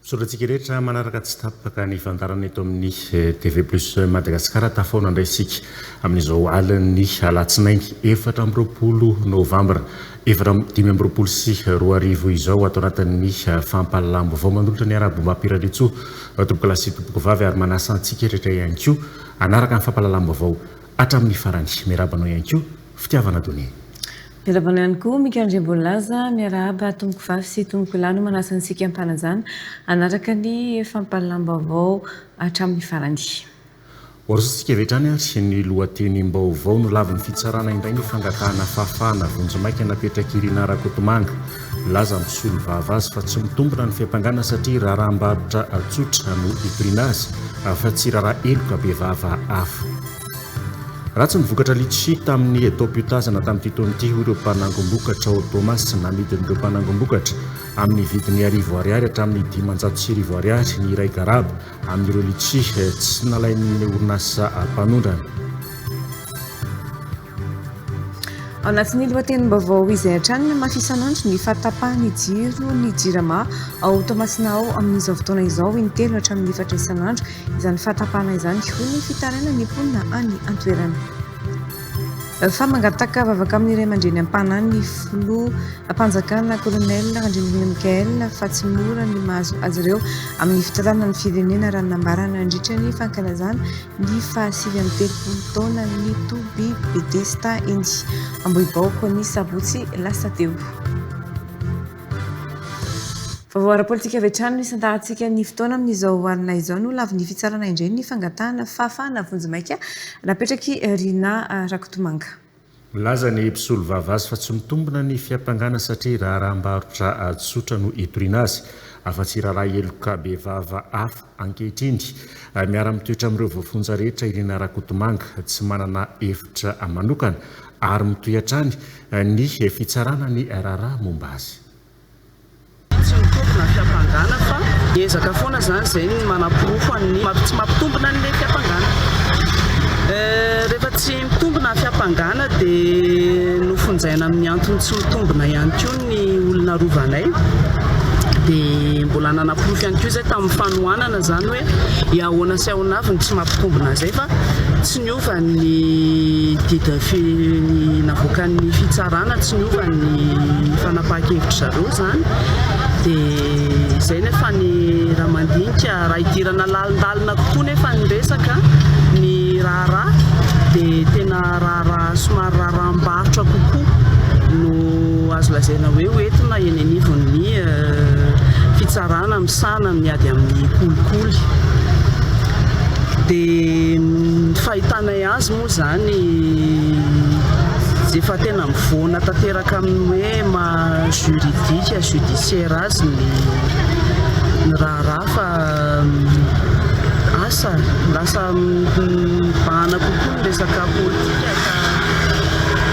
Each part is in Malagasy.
soratsika rehetra manaraka tsy tapaka ny fandarana eto amin'ny TV plus Madagasikara tafaona indray isika amin'izao aliny alatsinainy 4 novambra 2024 izao ato anatin'ny fampahalalam-baovao manolotra ny arabomba ampiradritso tompoko lasy tompoko vavy ary manasa antsika rehetra ihany koa anaraka ny fampahalalam-baovao hatramin'ny farany miarabanao ihany koa fitiavana donia. Miarabana ihany koa Mikandrem-Bolaza miarahaba tompoko vavy sy tompoko lahy no manasa antsika ampanajana anaraka ny fampahalalam-baovao hatramin'ny farany. Orositsika vetrany ary ny lohateny-baovao no laviny fitsarana indray ny fangatahana fahafahana vonjimaika napetraka irina Rakotomanga laza misolo vavazy fa tsy mitombona ny fiampangana satria raharam-barotra tsotra no itoriana azy fa tsy raharaha eloka be vava hafa. Ratsy nivokatra litsi tamin'ny taom-piotazana tamin'ity taon'ity ireo mpanangom-bokatra Thomas namidin'ireo mpanangom-bokatra amin'ny vidiny R1,000 hatramin'ny 500 ny iray garaba amin'ireo litsi tsy nalain'ny orinasa mpanondrana. Ao anatin'ny lohatenim-baovao izay hatrany mafisanandro ny fahatapahan'ny jiro ny jirama ao Toamasina amin'izao fotoana izao intelo hatramin'ny 4 isanandro izany fahatapahana izany ho ny fitaraina ny mponina any antoerana. Fa mangataka vavaka amin'ny iray aman-dreny ampanany filo mpanjakana kolonel Randrianirina Mikael fa tsy mora ny mahazo azy ireo amin'ny fitantanana ny firenena raha nambarana andritra ny fankalazana ny fa-93 taona ny Toby Bedesta Indy Ambohibaoko ny Sabotsy lasa teo. Vaovao ara-politika avy hatrany no isantarantsika ny fotoana amin'izao alina izao no lavy ny fitsarana indray ny fangatahana fahafahana vonjimaika napetraky Rina Rakotomanga. Milaza ny mpisolo vavazy fa tsy mitombona ny fiampangana satria raharam-barotra tsotra no itoriana azy fa tsy raharaha eloka be vava hafa ankehitriny. Miara-mitoetra amin'ireo voafonja rehetra Rina Rakotomanga tsy manana hevitra manokana ary mitohy hatrany ny fitsarana ny raharaha momba azy. Tsy mitombona ny fiampangana fa ezaka foana zany zay ny manam-porofo ny tsy mampitombona ny fiampangana. Rehefa tsy mitombona ny fiampangana dia nofonjaina amin'ny antony tsy mitombona ihany koa ny olona rovanay dia mbola nanam-porofo ihany koa zay tamin'ny fanohanana zany hoe ahoana sy ahoana avy ny tsy mampitombona zay fa tsy niova ny didy navoakan'ny fitsarana tsy niova ny fanapahan-kevitra zareo zany dia izay nefa ny raha mandinika raha idirana lalindalina kokoa nefa ny resaka ny raharaha dia tena raharaha somary raharam-barotra kokoa no azo lazaina hoe hoentina eny anivon'ny fitsarana misana miady amin'ny kolikoly. Dia fahitanay azy moa zany efa tena mivoana tanteraka amin'ny hoe ma-juridika judiciaire azy ny raharaha fa asa lasa mibahana kokoa ny resaka politika ka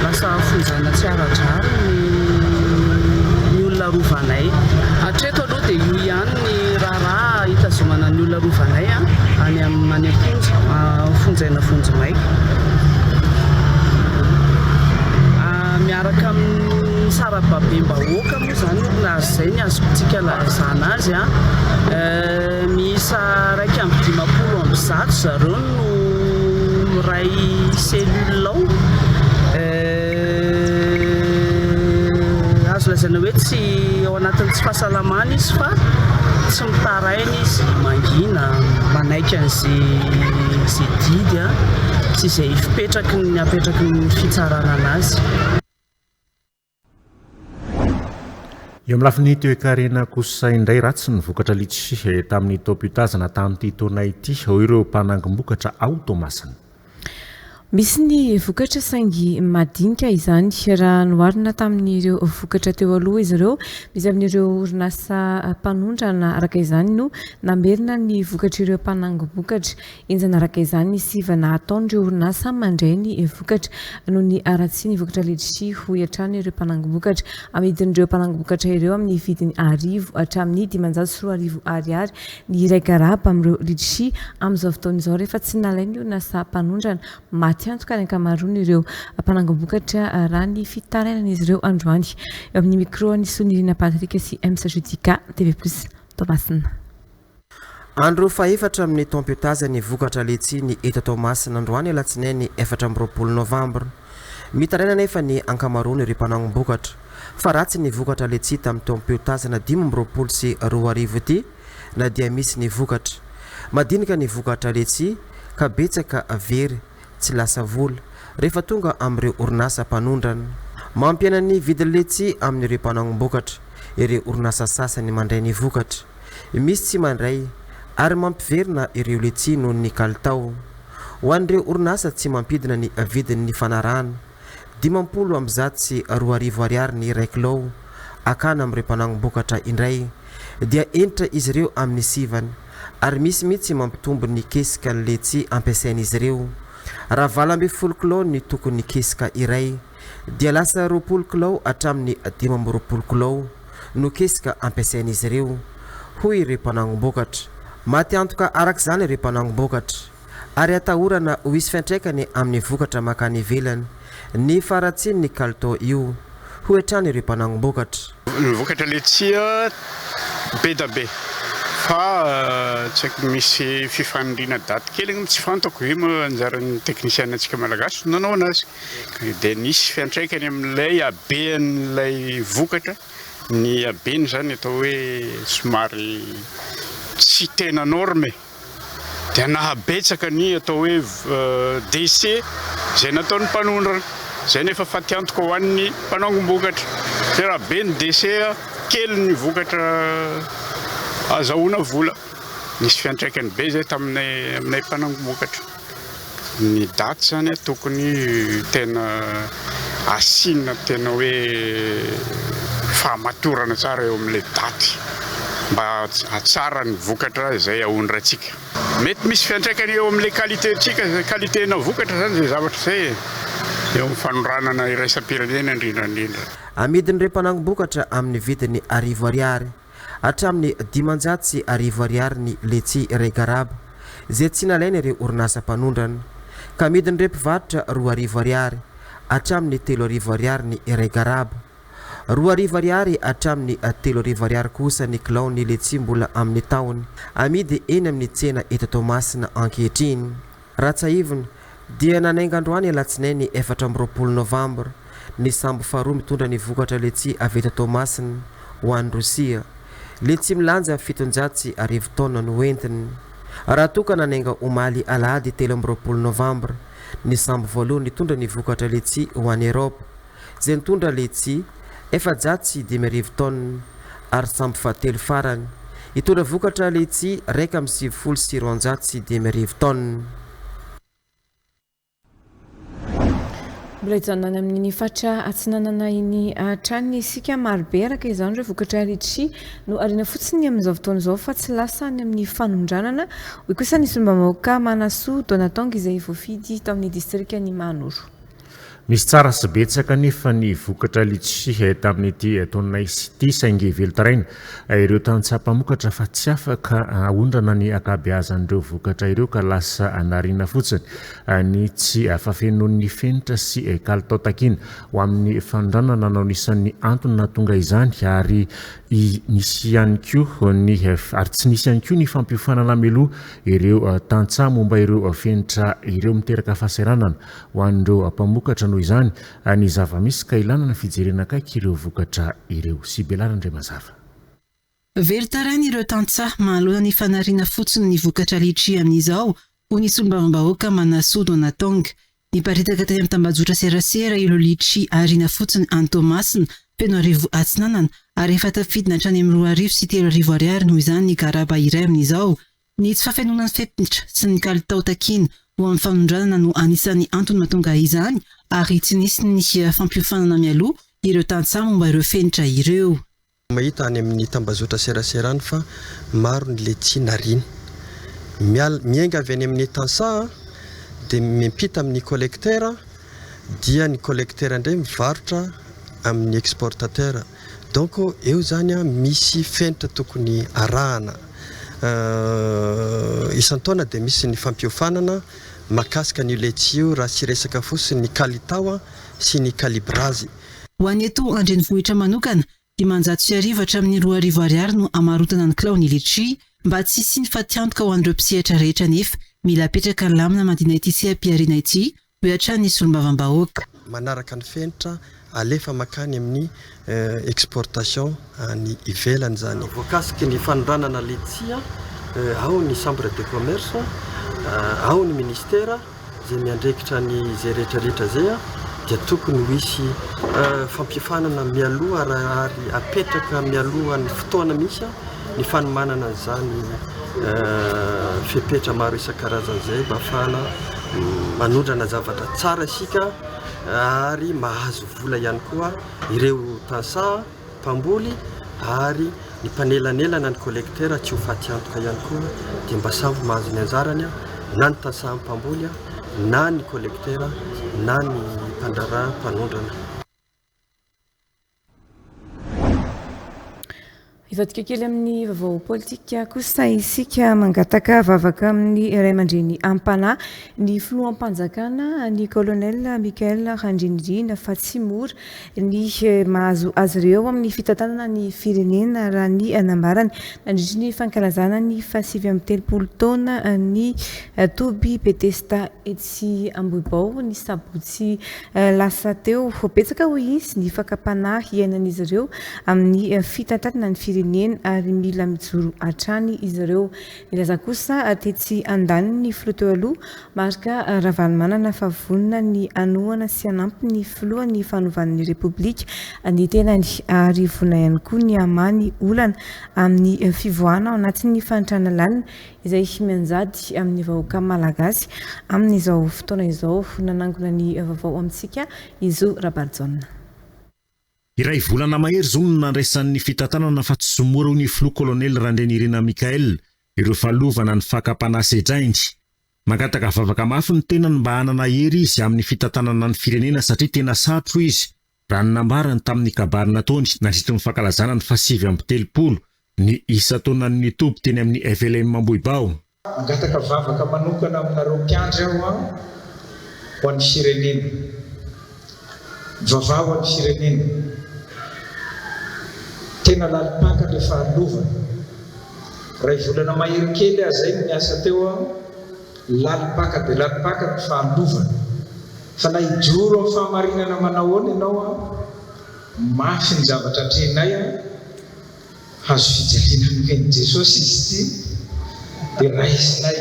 lasa fonjana tsy ara-drary ny olona rovanay. Hatreto aloha dia io ihany ny raharaha hitazomana ny olona rovanay any amin'ny fonjaina vonjimaika. Miaraka amin'ny sarababem-bahoaka moa zany olona azy zay ny azontsika lazana azy miisa 150 zareo no miray selula ao. Azo lazaina hoe tsy ao anatin'ny tsy fahasalamana izy fa tsy mitaraina izy mangina manaika an'izay didy sy izay fipetraky ny apetraky ny fitsarana anazy. Eo amin'ny lafiny toe-karena kosa indray ratsy nivokatra litsi tamin'ny taom-piotazana tamin'ity taona ity ao ireo mpanangom-bokatra ao Tomasina. misy ny vokatra saingy madinika izany raha noarina tamin'ireo vokatra teo aloha izy ireo misy amin'ireo orinasa mpanondrana araka izany no namerina ny vokatra ireo mpanangom-bokatra enjana araka izany sivana ataon'ireo orinasa mandray ny vokatra noho ny aratsy ny vokatra letisia ho iatrany ireo mpanangom-bokatra amidin'ireo mpanangom-bokatra ireo amin'ny vidiny 1000 hatramin'ny 540 ariary ny iray garaba amin'ireo letisia amin'izao fotoan'izao rehefa tsy nalainy orinasa mpanondrana antoka ny ankamaroany ireo mpanangom-bokatra raha ny fitarainan'izy ireo androany eo amin'ny micro ny Sonirina Patrika sy MSJK TV+ Tomasina. Andro faefatra amin'ny tompiotazany ny vokatra letisia ny eto Tomasina androany alatsinainy 4 Novambra mitaraina nefa ny ankamaroany ireo mpanangom-bokatra fa ratsy ny vokatra letisia tamin'ny tompiotazana 12 sy 20 ity na dia misy ny vokatra madinika ny vokatra letisia ka betsaka very tsy lasa vola rehefa tonga amin'ireo orinasa mpanondrana mampiana ny vidiny letisia amin'ireo mpanangom-bokatra ireo orinasa sasany mandray ny vokatra misy tsy mandray ary mampiverina ireo letisia noho ny kalitao ho an'ireo orinasa tsy mampidina ny vidiny ny fanarahana 50 ariary ny 1 kilao akana amin'ireo mpanangom-bokatra indray dia enitra izy ireo amin'ny sivany ary misy mitsy mampitombo ny kesika ny letisia ampiasain'izy ireo raha 20 kilao ny tokony kesika iray dia lasa 20 kilao hatramin'ny 15 kilao no kesika ampiasain'izy ireo hoy ireo mpanangom-bokatra maty antoka arak'izany ireo mpanangom-bokatra ary atahorana ho isy fiantraikany amin'ny vokatra makany ivelany ny faratsiny ny kalitao io ho hatrany ireo mpanangom-bokatra ny vokatra letisia be da be fa tsy haiko misy fifaniriana daty kely tsy fantako io anjaran'ny teknisianantsika malagasy nanao anazy dia nisy fiantraikany amin'ilay haben'ilay vokatra ny habeny zany atao hoe somary tsy tena norme dia nahabetsaka ny atao hoe décès zay nataon'ny mpanondrana zay nefa fatiantoka ho an'ny mpanangom-bokatra fa raha be ny décès kely ny vokatra azahoana vola nisy fiantraikany be zay taminay aminay mpanangom-bokatra ny daty zany tokony tena asina tena hoe fahamatorana tsara eo amin'ilay daty mba atsara ny vokatra zay ahondratsika mety misy fiantraikany eo amin'ilay qualité-tsika qualité-na vokatra zany zay zavatra zay eo amin'ny fanondranana iraisam-pirenena indrindrandrindra amidin'ireo mpanangom-bokatra amin'ny vidiny 10 ariary hatramin'ny 510 ariary ny letisia iray garaba zay tsy nalaina ireo orinasa mpanondrana ka amidin'ireo mpivarotra 20 ariary hatramin'ny 30 ariary ny iray garaba 20 ariary hatramin'ny 30 ariary kosa ny kilao ny letisia mbola amin'ny taony amidy eny amin'ny tsena eto Tomasina ankehitriny ratsaivina dia nanainga androany alatsinainy 4 Novambra ny sambo faharoa mitondra ny vokatra letisia avy eto Tomasina ho an'ny Rosia letisia milanja 700 taona no entiny raha toka nanainga omaly alahady 13 Novambra ny sambo voalohany nitondra ny vokatra letisia ho an'ny Eropa zay nitondra letisia 700 taona ary sambo fahatelo farany hitondra vokatra letisia 170 taona mbola hijanona amin'ny fatra atsinanana iny trany isika marobe araka izany ireo vokatra letisia no ariana fotsiny amin'izao fotoan'izao fa tsy lasa any amin'ny fanondranana hoy kosa ny solombamoaka Manasoa Donatonga izay voafidy tao amin'ny distrika ny Manoro misy tsara sy betsaka nefa ny vokatra letisia tamin'ity taonay ity saingy velotaraina ireo tantsapamokatra fa tsy afaka ahondrana ny akabeazan'ireo vokatra ireo ka lasa anariana fotsiny ny tsy afafenoan'ny fenitra sy kalitao takina ho amin'ny fanondranana nanao nisan'ny antony natonga izany ary nisy ihany koa ny ary tsy nisy ihany koa ny fampiofanana meloa ireo tantsaha momba ireo fenitra ireo miteraka fahasahiranana ho an'ireo mpamokatra izany ny zava-misy ka ilana na fijerena akaiky ireo vokatra ireo sy belarandray mazava velotaraina ireo tantsaha mahalona ny fanariana fotsiny ny vokatra letisia amin'izao ho ny solombavam-bahoaka Manasoa Donatonga niparitaka tany amin'ny tambajotra serasera ireo letisia ariana fotsiny any Tomasina feno arivo atsinanana ary efa tafidina hatrany amin'ny 2 sy 3 ariary noho izany ny garaba iray amin'izao ny tsy fafenonan'ny fepitra sy ny kalitao takina ho amin'ny fanondranana no anisan'ny antony mahatonga izany ary tsy nisy ny fampiofanana mialoha ireo tantsaha momba ireo fenitra ireo. Mahita any amin'ny tambazotra seraserany fa maro ny letsia nariny. Miainga avy any amin'ny tantsaha dia miampita amin'ny collecteur dia ny collecteur indray mivarotra amin'ny exportateur. Donc eo zany misy fenitra tokony arahana. Isan-taona dia misy ny fampiofanana makasika ny letsia io raha tsy resaka fotsiny ny kalitao sy ny kalibrazy. Ho an'ny eto andrenivohitra manokana, 500 hatramin'ny 2,000 ariary no amarotana ny kilao ny letsia mba tsy siny fatiantoka ho an'ireo mpisehatra rehetra nefa mila apetraka ny lamina mandina ity sy ampiariana ity ho hatrany solombavam-bahoaka. Manaraka ny fenitra alefa makany amin'ny exportation ny ivelany zany. Voakasiky ny fanondranana letsia ao ny chambre de commerce, ao ny ministère zay miandraikitra ny zay rehetrarehetra zay dia tokony hisy fampiofanana mialoha ary apetraka mialoha ny fotoana misy ny fanomanana zany fepetra maro isan-karazany zay mba ahafahana manondrana zavatra tsara isika ary mahazo vola ihany koa ireo tantsaha mpamboly ary ny mpanelanelana ny collecteur tsy ho faty antoka ihany koa dia mba samby mahazo ny anjarany na ny tantsaha mpamboly na ny collecteur na ny mpandrara mpanondrana. Ivadika kely amin'ny vaovao politika kosa isika mangataka vavaka amin'ny Ray aman-dreny Ampana ny filoham-panjakana ny colonel Mikael Randrinirina fa tsy mora ny mahazo azy ireo amin'ny fitantanana ny firenena raha ny anambarany nandritra ny fankalazana ny fahasivy amin'ny 30 taona ny Toby Betesta Etsy Ambohibao ny sabotsy lasa teo betsaka hoy izy ny fakapanahy iainan'izy ireo amin'ny fitantanana ny firenena ary mila mijoro hatrany izy ireo. Ilaza kosa tetsy andaniny filoha teo aloha marika ravanomanana fa vonona ny anohana sy anampy ny filoha ny fanovan'ny repoblika ny tenany ary vona ihany koa ny amany olana amin'ny fivoahana ao anatin'ny fanitrana lalina izay mianjady amin'ny vahoaka malagasy amin'izao fotoana izao nanangona ny vaovao amintsika izo Rabarjona. Iray volana mahery zao no nandraisan'ny fitantanana fa tsy somora ny filoha kolonel Randrinirina Mikael ireo falovana ny fakapanasedraindry. Mangataka vavaka mafy ny tenany mba hanana hery izy amin'ny fitantanana ny firenena satria tena satro izy. Raha ny nambarany tamin'ny kabary nataony nandritra ny fankalazana ny fahasivy amby 30 ny isa taonan'ny Toby teny amin'ny FLM Ambohibao. Mangataka vavaka manokana aminareo mpiandry aho ho an'ny firenena. Vavao an'ny firenena. Tena lalipaka le fahalovana. Ray volana mahery kely zay miasa teo lalipaka dia lalipaka ny fahalovana. Fa na hijoro amin'ny fahamarinana manahoana ianao mafy ny zavatra atrehinay hazo fijaliana amin'iny Jesosy izy ity dia raisinay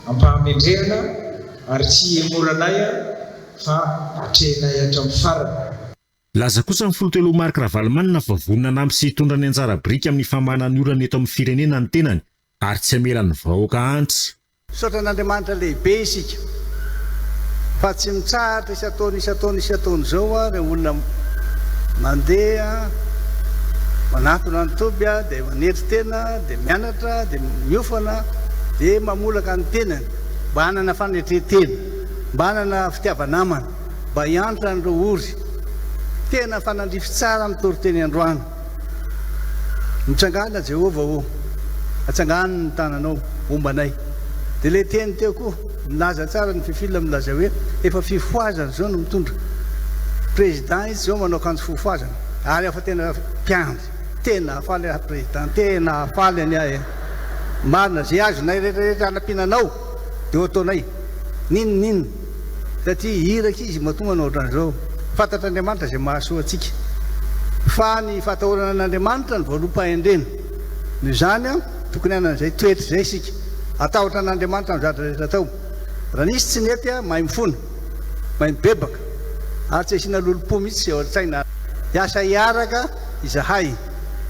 ampahamendrehana ary tsy emoranay fa atrehinay hatramin'ny farany. Laza kosa ny filotelo Mark Ravalomanina fa vonona nampy sy hitondra ny anjara brika amin'ny famahana ny orana eto amin'ny firenena ny tenany ary tsy amelan'ny vahoaka antitra. Sotran'Andriamanitra lehibe isika fa tsy mitsahatra isataony zao re olona mandeha manatona ny Toby dia manetry tena dia mianatra dia miofana dia mamolaka ny tenany mba hanana fanetretena mba hanana fitiavanamana mba hiantra n'ireo ory tena fanandrify tsara amin'ny toriteny androany. Mitsangana Jehova atsangana ny tananao ombanay dia le teny teo koa milaza tsara ny fifila milaza hoe efa fifoazana zao no mitondra président izy zao manao kanjo fifoazana ary efa tena mpiandry tena afaly président tena afaly any marina zay azonay rehetrarehetra anapinanao dia ataonay ninonino satria hiraka izy mahatonga anao ohatran'izao. Fantatr'Andriamanitra zay mahasoa antsika fa ny fatahorana an'Andriamanitra ny voaloham-pahendrena no zany tokony hanan'izay toetra zay isika atahotra an'Andriamanitra amin'ny zavatra rehetra atao. Raha nisy tsy nety mahay mifona mahay mibebaka ary tsy asiana lolo-po mihitsy zay ohatsaina hiasa hiaraka izahay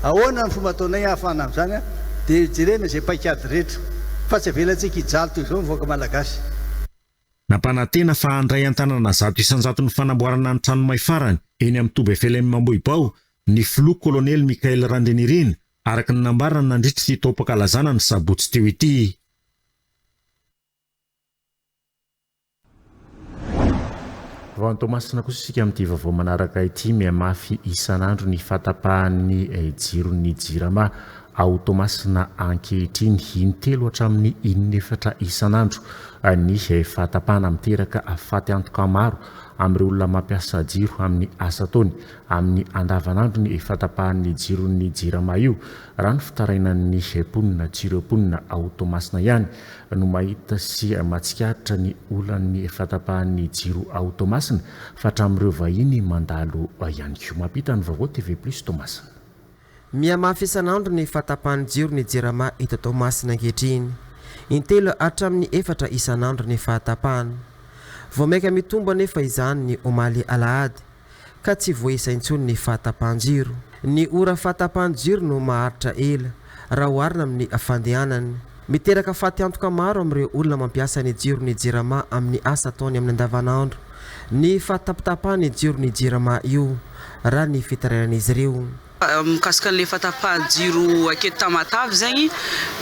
ahoana ny fomba ataonay ahafahana amin'izany dia jerena zay paikady rehetra fa tsy avelantsika hijaly toy izao mivoaka malagasy. Nampanantena fa handray an-tanana 100 ny fanamboarana ny tranomay farany eny amin'ny Toba FLM Mamboibao ny filoha kolonely Mikael Randenirin araka ny nambarana nandritra ny tao-pakalazana ny sabotsy teo ity. Vaovao Tomasina kosa isika amin'ity vaovao manaraka ity mihamafy isan'andro ny fatapahan'ny jiron'ny jirama ao Tomasina ankehitriny intelo hatramin'ny 14 isan'andro ny fatapahana miteraka afaty antoka maro amin'ireo olona mampiasa jiro amin'ny asa taony amin'ny andavanandro ny fatapahan'ny jiron'ny jirama io raha ny fitarainan'ny mponina jiro mponina ao Tomasina ihany no mahita sy matsikaritra ny olan'ny fatapahan'ny jiro ao Tomasina fa hatramin'ireo vahiny mandalo ihany koa. Mampita ny vaovao TV+ Tomasina. Mihamafy isan'andro ny fatapahan'ny jiro ny jirama ito Tomasina ankehitriny intelo hatramin'ny 4 isan'andro ny fatapahana. Vao maika mitombo nefa izany ny omaly alahady ka tsy voisaintsony ny fatapahan-jiro. Ny ora fatapahan-jiro no maharitra ela raha oharina amin'ny fandehanany. Miteraka faty antoka maro amin'ireo olona mampiasa ny jiro ny jirama amin'ny asa ataony amin'ny andavanandro. Ny fatapatapahany jiro ny jirama io raha ny fitarainan'izy ireo. Mikasika an'ilay fatapahan-jiro aketo Tamatavy zegny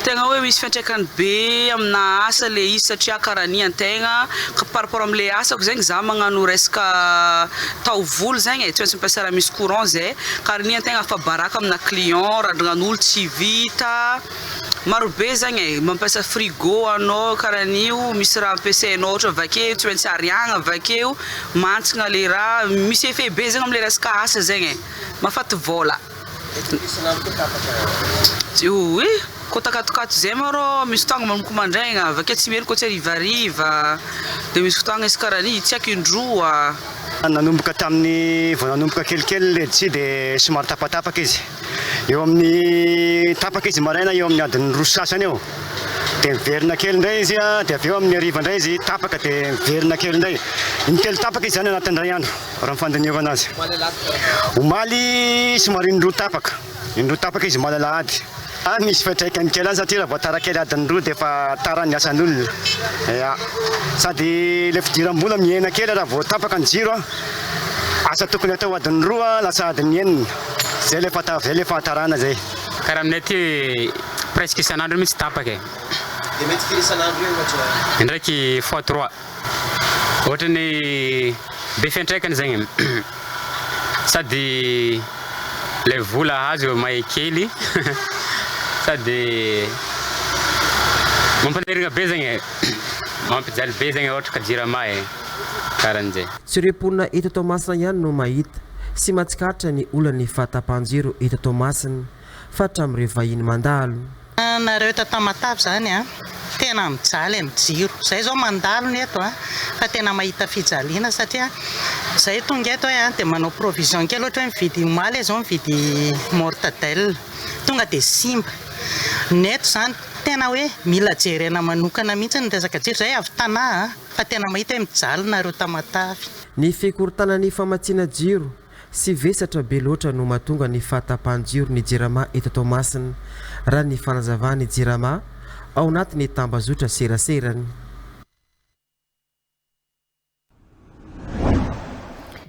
tegna hoe misy fiantraikany be amina asa le izy satria karaha ny antegna par rapport amin'ilay asako zegny za magnano resaka taovolo zegny tsy maintsy mampiasa raha misy courant zay karaha ny antegna fa baraka amina client randran'olo tsy vita maro be zegny mampiasa frigo anao karaha nio misy raha ampiasainao ohatra vakeo tsy maintsy ariagna vakeo mantsina le raha misy effet be zegny amin'ilay resaka asa zegny mahafaty vola. Oui, kota katokato zay maro misy fotoagna manomboka mandraigna avake tsy melo koa tsy arivariva dia misy fotoagna izy karaha ny tsy haiko indroa. Nanomboka tamin'ny vao nanomboka kelikely le tsy dia somary tapatapaka izy eo amin'ny tapaka izy maraina eo amin'ny adiny 2 sasany eo dia miverina kely indray izy dia avy eo amin'ny hariva indray izy tapaka dia miverina kely indray intelo tapaka izy zany anatin'ny ray andro raha mifandiniova anazy. Omaly somary indroa tapaka izy malalahady. Misy fiantraikany kely any satria raha vao tara kely adiny 2 dia efa tara ny asan'olona. Sady le fidiram-bola mihena kely raha vao tapaka ny jiro asa tokony atao adiny 2 lasa adiny 9 zay le fahatarana zay. Karaha aminay aty presque isan'andro mihitsy tapaka. Dia mety firy isan'andro io ohatra? Indraiky x3 ohatra ny be fiantraikany zegny sady le vola azo mahay kely sady mampanirina be zegny mampijaly be zegny ohatra ka jirama karan'izay. Sy ireo mponina eto Tomasina ihany no mahita sy matsikaritra ny olan'ny fatapahan-jiro eto Tomasina fa hatramin'ireo vahiny mandalo. Nareo eto Tamatavy zany tena mijaly amin'ny jiro. Zay zao mandalo ny eto fa tena mahita fijaliana satria zay tonga eto dia manao provision kely ohatra hoe mividy omaly zao mividy mortadelle tonga dia simba. Neto zany tena hoe mila jerena manokana mihitsy ny resaka jiro zay avy tanahy fa tena mahita hoe mijaly nareo Tamatavy. Ny fikorontanana ny famatsiana jiro sy vesatra be loatra no mahatonga ny fatapahan-jiro ny jirama eto Tomasina raha ny fanazavany jirama ao anatin'ny tambazotra seraserany.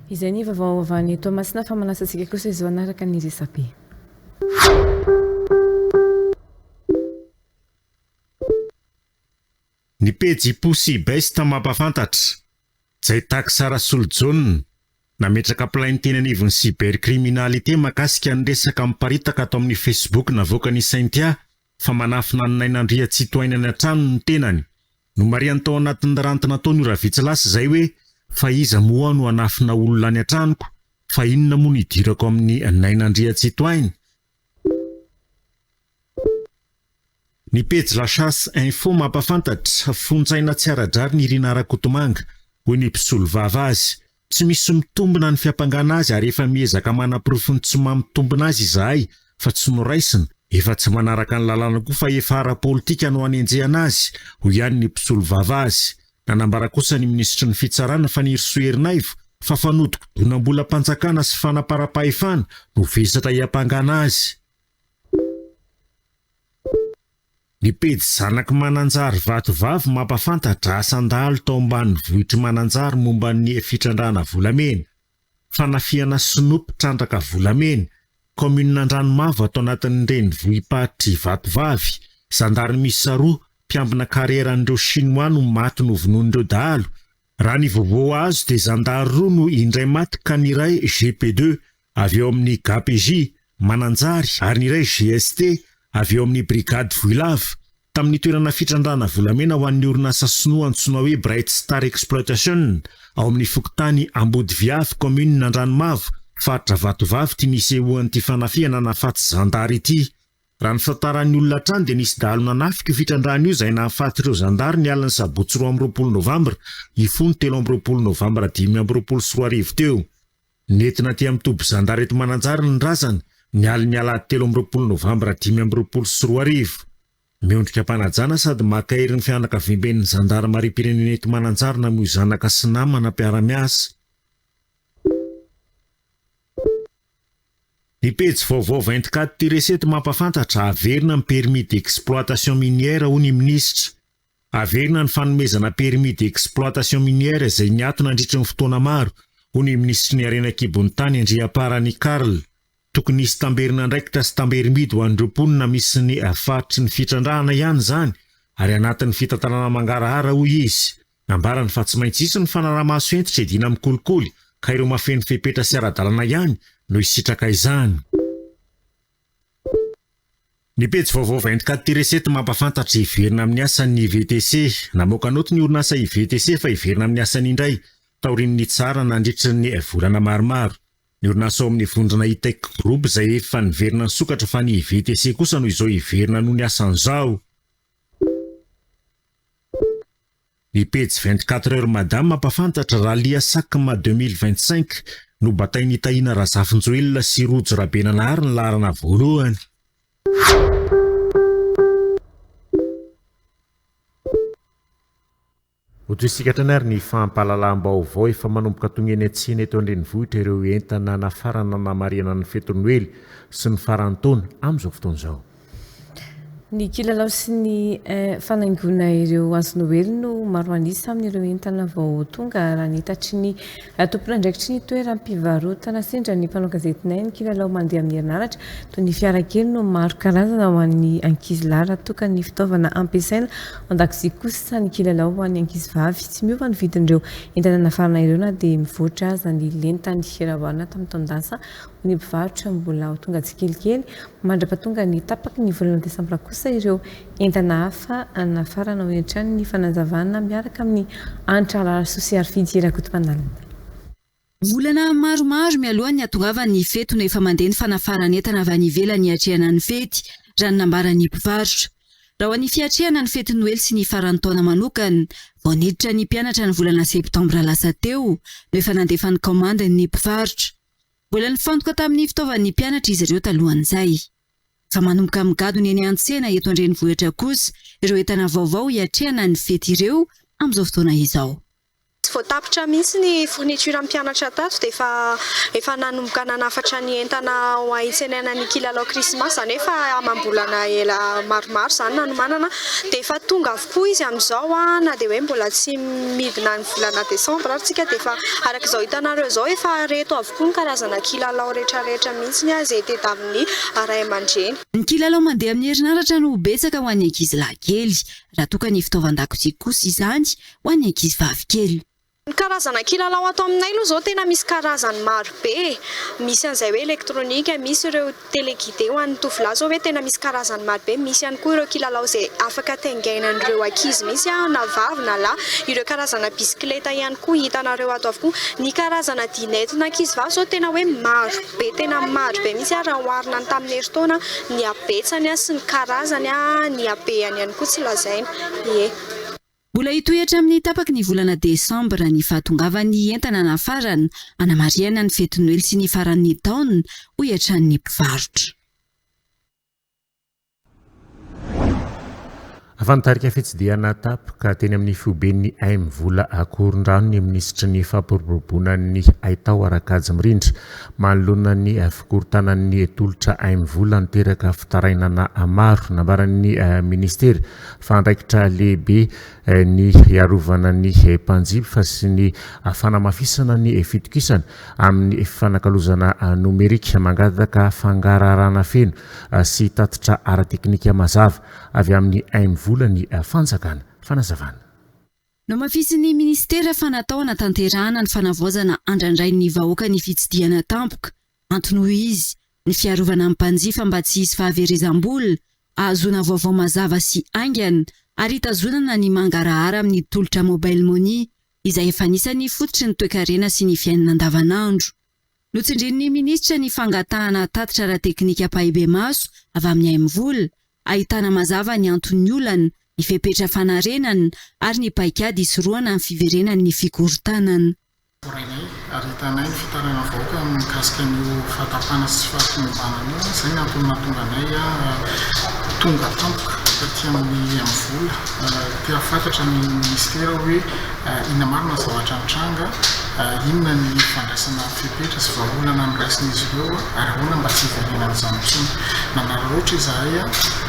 Izay ny vaovany Tomasina fa manasantsika kosa izao anaraka ny resabe. Ny pejy posy besta mampafantatra zay taksara solonjonina nametraka plainteny anivon'ny cybercriminalité makasika ny resaka miparitaka ato amin'ny Facebook navoaka ny Saintia fa manafina ny 9 andria tsy toainany an-trano ny tenany no mariany tao anatin'ny rantina taony ora vitsilasa zay hoe fa iza moa no anafina olona any an-tranoko fa inona moa ny dirako amin'ny 9 andria tsy toainy. Ny pejy La Chasse Info mampafantatra fontsaina tsy ara-drary ny Irina Rakotomanga hoe ny mpisolo vava azy tsy misy mitombona ny fiampangana azy ary efa miezaka manaprofony tsy mamitombona azy izahay fa tsy noraisina efa tsy manaraka ny lalàna koa fa efa ara-politika no anenjehana azy ho ihany ny mpisolo vava azy. Nanambara kosa ny ministra ny fitsarana fa ny Irsoerinaivo fa fanodiko donam-bola mpanjakana sy fanapara-pahefana no vesatra hiampangana azy. Ny pejy zanaky mananjary vatovavy mampafantatra asandalo tao ambany vohitry mananjary momba ny fitrandrana volamena. Fanafiana Sinoupy trandraka volamena. Commune Andranomavo atao anatin'ny renivohim-patry vatovavy. Zandary miisa roa mpiambina karieran'ireo Chinois no maty novonoan'ireo dahalo. Raha ny vaovao azo dia zandary roa no indray maty ka ny iray GP2 avy eo amin'ny GAPJ mananjary ary ny iray GST avy eo amin'ny brigade Voilava. Tamin'ny toerana fitrandrana volamena ho an'ny orinasa sinoa antsoina hoe Bright Star Exploitation ao amin'ny Fokotany Ambodiviavy commune Andranomavo faritra vatovavy ty nisehoan'ity fanafiana nafaty zandary ity. Raha ny fantaran'ny olona trany dia nisy dahalo nanafika io fitrandrana io izay nahafaty ireo zandary ny aliny sabotsy 20 novambra ifony 13 novambra 2024 teo. Nentina ty amin'ny toby zandary eto mananjary ny razana ny aliny alahady 13 novambra 2024. Miondrika mpanajana sady makairy ny fianakaviamben'ny zandary mari-pirenena eto mananjary namoy zanaka sy namana mpiara-miasa. Ny pejy vaovao 24 ty resety mampafantatra averina ny permis d'exploitation minière ho ny ministra. Averina ny fanomezana permis d'exploitation minière izay niatona nandritra ny fotoana maro ho ny ministra ny Harena Kibony tany Andriaparany Karl. Tokony nisy tamberina ndraikitra sy tamberimidy ho an'ireo mponina misy ny faritry ny fitrandrahana ihany zany ary anatin'ny fitantanana mangarahara hoy izy. Ambarany fa tsy maintsy isy ny fanaraha-maso entitra edina amin'ny kolikoly ka ireo mafeny fepetra sy ara-dalàna ihany no isitraka izany. Ny pejy vaovao 24 ty resety mampafantatra iverina amin'ny asan'ny VTC. Namoaka noty ny orinasa VTC fa iverina amin'ny asany indray taorian'ny tsara nandritra ny volana maromaro. Ny orinasa ao amin'ny vondrona Itec Group izay efa niverina ny sokatra fa ny VTC kosa no izao iverina noho ny asan'izao. Ny pejy 24 heures madame mampafantatra Rally Sakma 2025 no batain'ny Tahina Razafinjoelina sy Rojo Rabenanahary ny laharana voalohany. Otoisika nary ny fampahalalam-baovao efa manomboka tongeny antsena eto an-drenivohitra ireo entana nafarana namarihana ny fety Noely sy ny farantaona amin'izao fotoan'izao. Ny kilalao sy ny fanaingona ireo azo Noely no maro anisa amin'ireo entana vao tonga raha ny hitatry ny tompona andraikitry ny toeram-pivarotana sendra ny mpanao gazetinay ny kilalao mandeha amin'ny herinaratra toy ny fiarakely no maro karazana ho an'ny ankizy lahy raha toka ny fitaovana ampiasaina an-dakozia kosa ny kilalao ho an'ny ankizy vavy. Tsy miova ny vidin'ireo entana nafarana ireo na dia mivoatra aza ny lenta ny firaboana tamin'ny taondasa ny mpivarotra mbola ho tonga tsikelikely mandrapatonga ny tapaky ny volana desambra kosa ireo entana hafa nafarana ho entrany ny fanazavana miaraka amin'ny antrara sosiary fidirako tomandalina. Volana maromaro mialoha ny atongavany fety no efa mandeha ny fanafarana entana avy any ivelany atrehana ny fety raha ny nambarany mpivarotra. Raha ho any fiatrehana ny fety Noely sy ny farantaona manokana vao niditra ny mpianatra ny volana septambra lasa teo no efa nandefa ny komanda ny mpivarotra. Mbola nifantoka tamin'ny fitaovan'ny mpianatra izy ireo talohan'izay. Fa manomboka migado ny eny an-tsena eto an-drenivohitra kosa ireo entana vaovao hiatrehana ny fety ireo amin'izao fotoana izao. Vao tapitra mihitsy ny fourniture mpianatra tato dia efa nanomboka nanafatra ny entana ho ahitsenana ny kilalao krismasy zany efa amam-bolana ela maromaro zany nanomanana dia efa tonga avokoa izy amin'izao na dia hoe mbola tsy midina ny volana desambra atsika dia efa arak'izao hitanareo izao efa reto avokoa ny karazana kilalao rehetrarehetra mihitsy izay tedamin'ny ray aman-dreny. Ny kilalao mandeha amin'ny herinaratra no betsaka ho an'ny ankizy lahy kely raha toka ny fitaovan-dakozia kosa izany ho an'ny ankizy vavy kely. Ny karazana kilalao ato aminay aloha zao tena misy karazany maro be. Misy an'izay hoe elektronika, misy ireo téléguidé ho an'ny tovolahy zao hoe tena misy karazany maro be. Misy ihany koa ireo kilalao izay afaka taingainan'ireo ankizy misy na vavy na lahy. Ireo karazana bisikileta ihany koa hitanareo ato avokoa. Ny karazana dinetina ankizy vavy zao tena hoe maro be misy raha oharina tamin'ny herintaona ny abetsany sy ny karazany ny habeany ihany koa tsy lazaina. Mbola hitohitra amin'ny tapaky ny volana desambra ny fahatongavany entana nafarana anamariana ny fety Noely sy ny faran'ny taona ho hiatran'ny mpivarotra. afantarika fitsidiana tapoka teny amin'ny fioben'ny Aimvola Akorondrano ny ministra ny fampiroboroboanan'ny Aitao Arakajy Mirindra manoloana ny fikorontanan'ny tolotra Aimvola niteraka fitarainana maro nambaran'ny ministera fandraikitra lehibe ny iarovana ny mpanjiby fa sy ny fanamafisana ny fitokisana amin'ny fanakalozana nomerika mangataka fangararana feno sy tatitra ara-teknika mazava avy amin'ny Aimvola ny fanjakana fanazavana. No mafisy ministera fanatao anatanterahana ny fanavoazana andrandray ny vahoaka ny fitsidiana tampoka antony izy ny fiarovana amin'ny mpanjifa mba tsy hisy fahaverezam-bola ahazona vaovao mazava sy aingana ary hitazonana ny mangarahara amin'ny tolotra mobile money izay efa anisany fototry ny toe-karena sy ny fiainana andavanandro. Notsindrin'ny ministra ny fangatahana tatitra ara-teknika pahibe maso avy amin'ny Aimvola ahitana mazava ny antony olana ny fepetra fanarenana ary ny paikady isoroana amin'ny fiverenan'ny fikorontanana. Ary hitanay ny fitarana vahoaka mikasika ny fatapana sy fahatombanana izay ny antony mahatonga anay tonga tampoka taty amin'ny Aimvola tia fantatra ny ministera hoe inona marina zavatra mitranga inona ny fandraisana fepetra sy vahaolana miraisin'izy ireo ary ahoana mba tsy hiverenana izany intsony. Nanara loatra izahay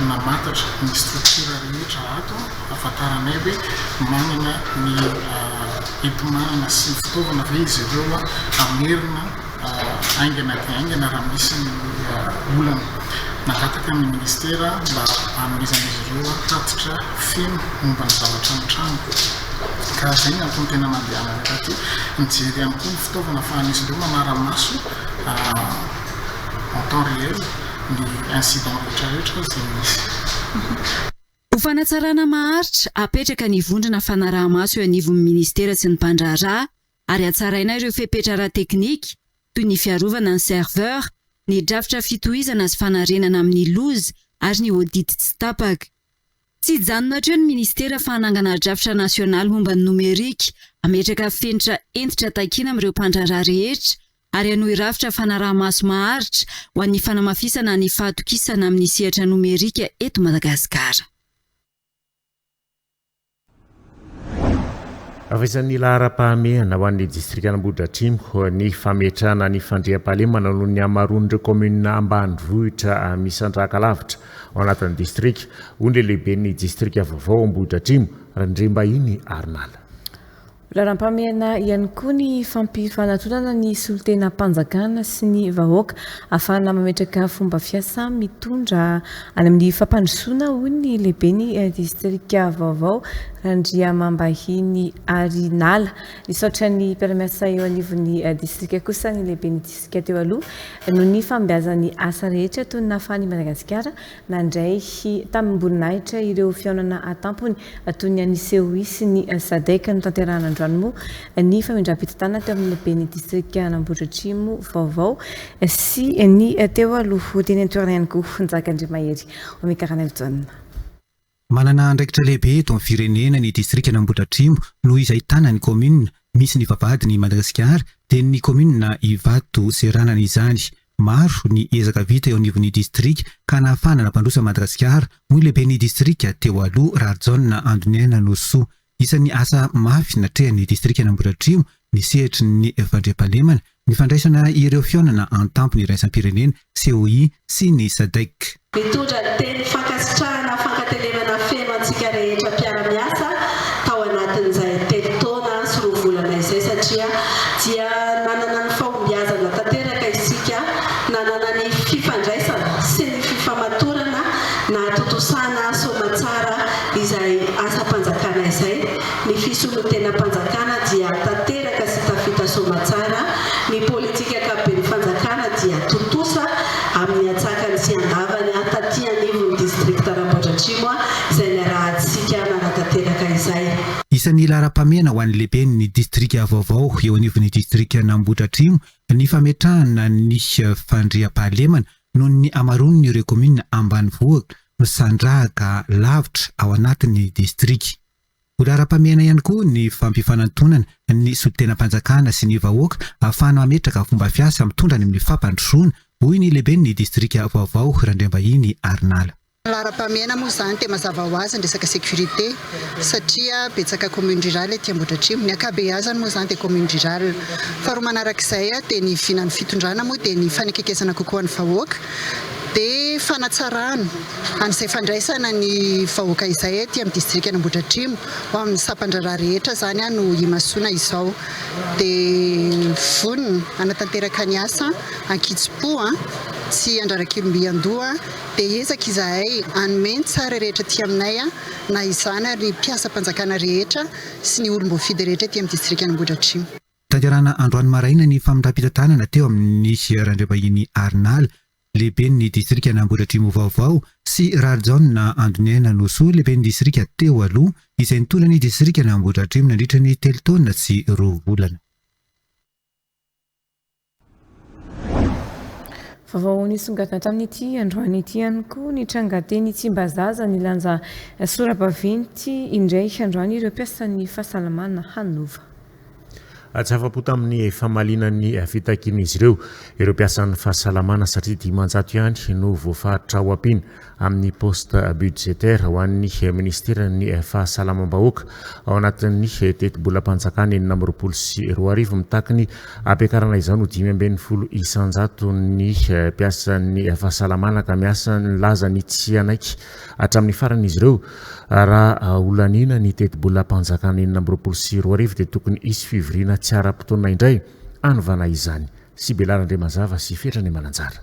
namantatra ny struktura rehetra ato afantaranay hoe manana ny enti-manana sy ny fitaovana ve izy ireo amerina aingana dia aingana raha misy ny olana. Nagataka amin'ny ministera mba hanomezan'izy ireo tatitra feno momba ny zavatra mitranga. Ka zay ny antony tena mandehanana taty mijery ihany koa ny fitaovana ahafahan'izy ireo manara-maso en temps réel ny incident rehetrarehetra izay misy. Ho fanatsarana maharitra apetraka ny vondrona fanaraha-maso eo anivon'ny ministera sy ny mpandraharaha ary hatsaraina ireo fepetra ara-teknika toy ny fiarovana ny serveur, ny drafitra fitohizana sy fanarenana amin'ny loza ary ny audit tsy tapaka. Tsy janona hatreo ny ministera fa hanangana drafitra nasionaly momba ny nomerika ametraka fenitra entitra takiana amin'ireo mpandraharaha rehetra ary hanohy rafitra fanaraha-maso maharitra ho an'ny fanamafisana ny fahatokisana amin'ny sehatra nomerika eto Madagasikara. Avaisan'ny lahara-pahamehana ho an'ny distrika Ambohidratrimo ny fametrahana ny fandriam-pahalemana noho ny hamaroan'ireo komuna ambanivohitra misandraka lavitra ao anatin'ny distrika. Hoy ny lehiben'ny distrika vaovao Ambohidratrimo Randrembahiny Arnala. Lahara-pahamehana ihany koa ny fampifanatolana ny solotena mpanjakana sy ny vahoaka ahafahana mametraka fomba fiasa mitondra any amin'ny fampandrosoana hoy ny lehiben'ny distrika vaovao Randriambahiny Arnala. Nisaotra ny mpiara-miasa eo anivon'ny distrika kosa ny lehiben'ny distrika teo aloha noho ny fambeazan'ny asa rehetra toy ny nahafahan'i Madagasikara nandray tamin'ny mboninahitra ireo fihaonana atampony toy ny ANISEOI sy ny SADC no tanterahana androany ny famindram-pitantana teo amin'ny lehiben'ny distrika Ambohidratrimo vaovao sy ny teo aloha teny antoerana ihany koa Njakandriamahery omikarana Elton. Manana andraikitra lehibe eto amin'ny firenena ny distrika Ambohidratrimo noho izy ahitana ny komuna misy ny vavahady ny Madagasikara dia ny komuna Ivato seranana izany. Maro ny ezaka vita eo anivon'ny distrika ka nahafahana nampandrosa Madagasikara moa lehiben'ny distrika teo aloha Rajaona Andoniaina Noso. Isan'ny asa mafy natrehan'ny distrika Ambohidratrimo ny sehatry ny fandriam-pahalemana ny fandraisana ireo fihaonana an-tampo ny raisam-pirenena COI sy ny SADC. Mitondra teny fankasitrahana fankatelemana feno antsika rehetra mpiara-miasa tao anatin'izay telo taona sy roa volana izay satria dia nanana ny fahombiazana tanteraka isika, nanana ny fifandraisana sy ny fifamatorana na totosana somatsara izay asa mpanjakana izay. Ny fisolotena mpanjakana dia tanteraka sy tafita somatsara, ny politika ankapobeny fanjakana dia totosa amin'ny atsakany sy andavany taty anivon'ny distrikta Ambohidratrimo izay narahantsika nanatanteraka izay. Isan'ny lahara-pahamehana ho an'ny lehiben'ny distrika vaovao eo anivon'ny distrika Ambohidratrimo ny fametrahana ny fandriam-pahalemana noho ny hamaroan'ny ireo komuna ambanivohitra misandrahaka lavitra ao anatin'ny distrika. Ho lahara-pahamehana ihany koa ny fampifanantonana ny solotena mpanjakana sy ny vahoaka ahafahana mametraka fomba fiasa mitondra ny amin'ny fampandrosoana hoy ny lehiben'ny distrika vaovao Randriambahiny Arnala. Lara-pamiaina moa zany dia mazava ho azy ny resaka sécurité satria betsaka commune rurale ety Ambohidratrimo. Ny ankabeazany moa zany dia commune rurale. Faharoa manarak'izay dia ny vinan'ny fitondrana moa dia ny fanakekesana kokoa ny vahoaka dia fanatsarana an'izay fandraisana ny vahoaka izay ety amin'ny distrikta Ambohidratrimo ho amin'ny sapan-draharaha rehetra zany no imasoana izao dia vonona anatanteraka ny asa ankitso-po tsy andrarak'ilombiandoha dia ezaka izahay anome tsara rehetra ty aminay na izany ary mpiasa mpanjakana rehetra sy ny olom-boafidy rehetra ty amin'ny distrikta Ambohidratrimo. Tanterana androany maraina ny famindram-pitantanana teo amin'ny randram-bahiny Arnal lehibe ny distrikta Ambohidratrimo vaovao sy Rarjaona Andoniaina Noso lehibe ny distrikta teo aloha izay nitondra ny distrikta Ambohidratrimo nandritra ny 3 taona sy 2 volana. Vaovao nisongadina tamin'ity androany ity ihany koa ny trangateny Tsimbazaza nilanja sora-baventy indray androany ireo mpiasan'ny fahasalamana Hanova. Atsafa-po tamin'ny famalinan'ny fitakian'izy ireo mpiasan'ny fahasalamana satria 900 ihany no voafaritra ao ampina amin'ny poste budgétaire ho an'ny ministeran'ny fahasalamam-bahoaka ao anatin'ny teti-bolam-panjakana 420 mitakiny ampiakarana izany ho 540 ny mpiasan'ny fahasalamana ka miasa nilaza ny tsy anaiky hatramin'ny faran'izy ireo raha olanina ny teti-bolam-panjakana 420 dia tokony isy fivoriana tsy ara-potoana indray anovana izany. Sy belarandre mazava sy fetrany mananjara.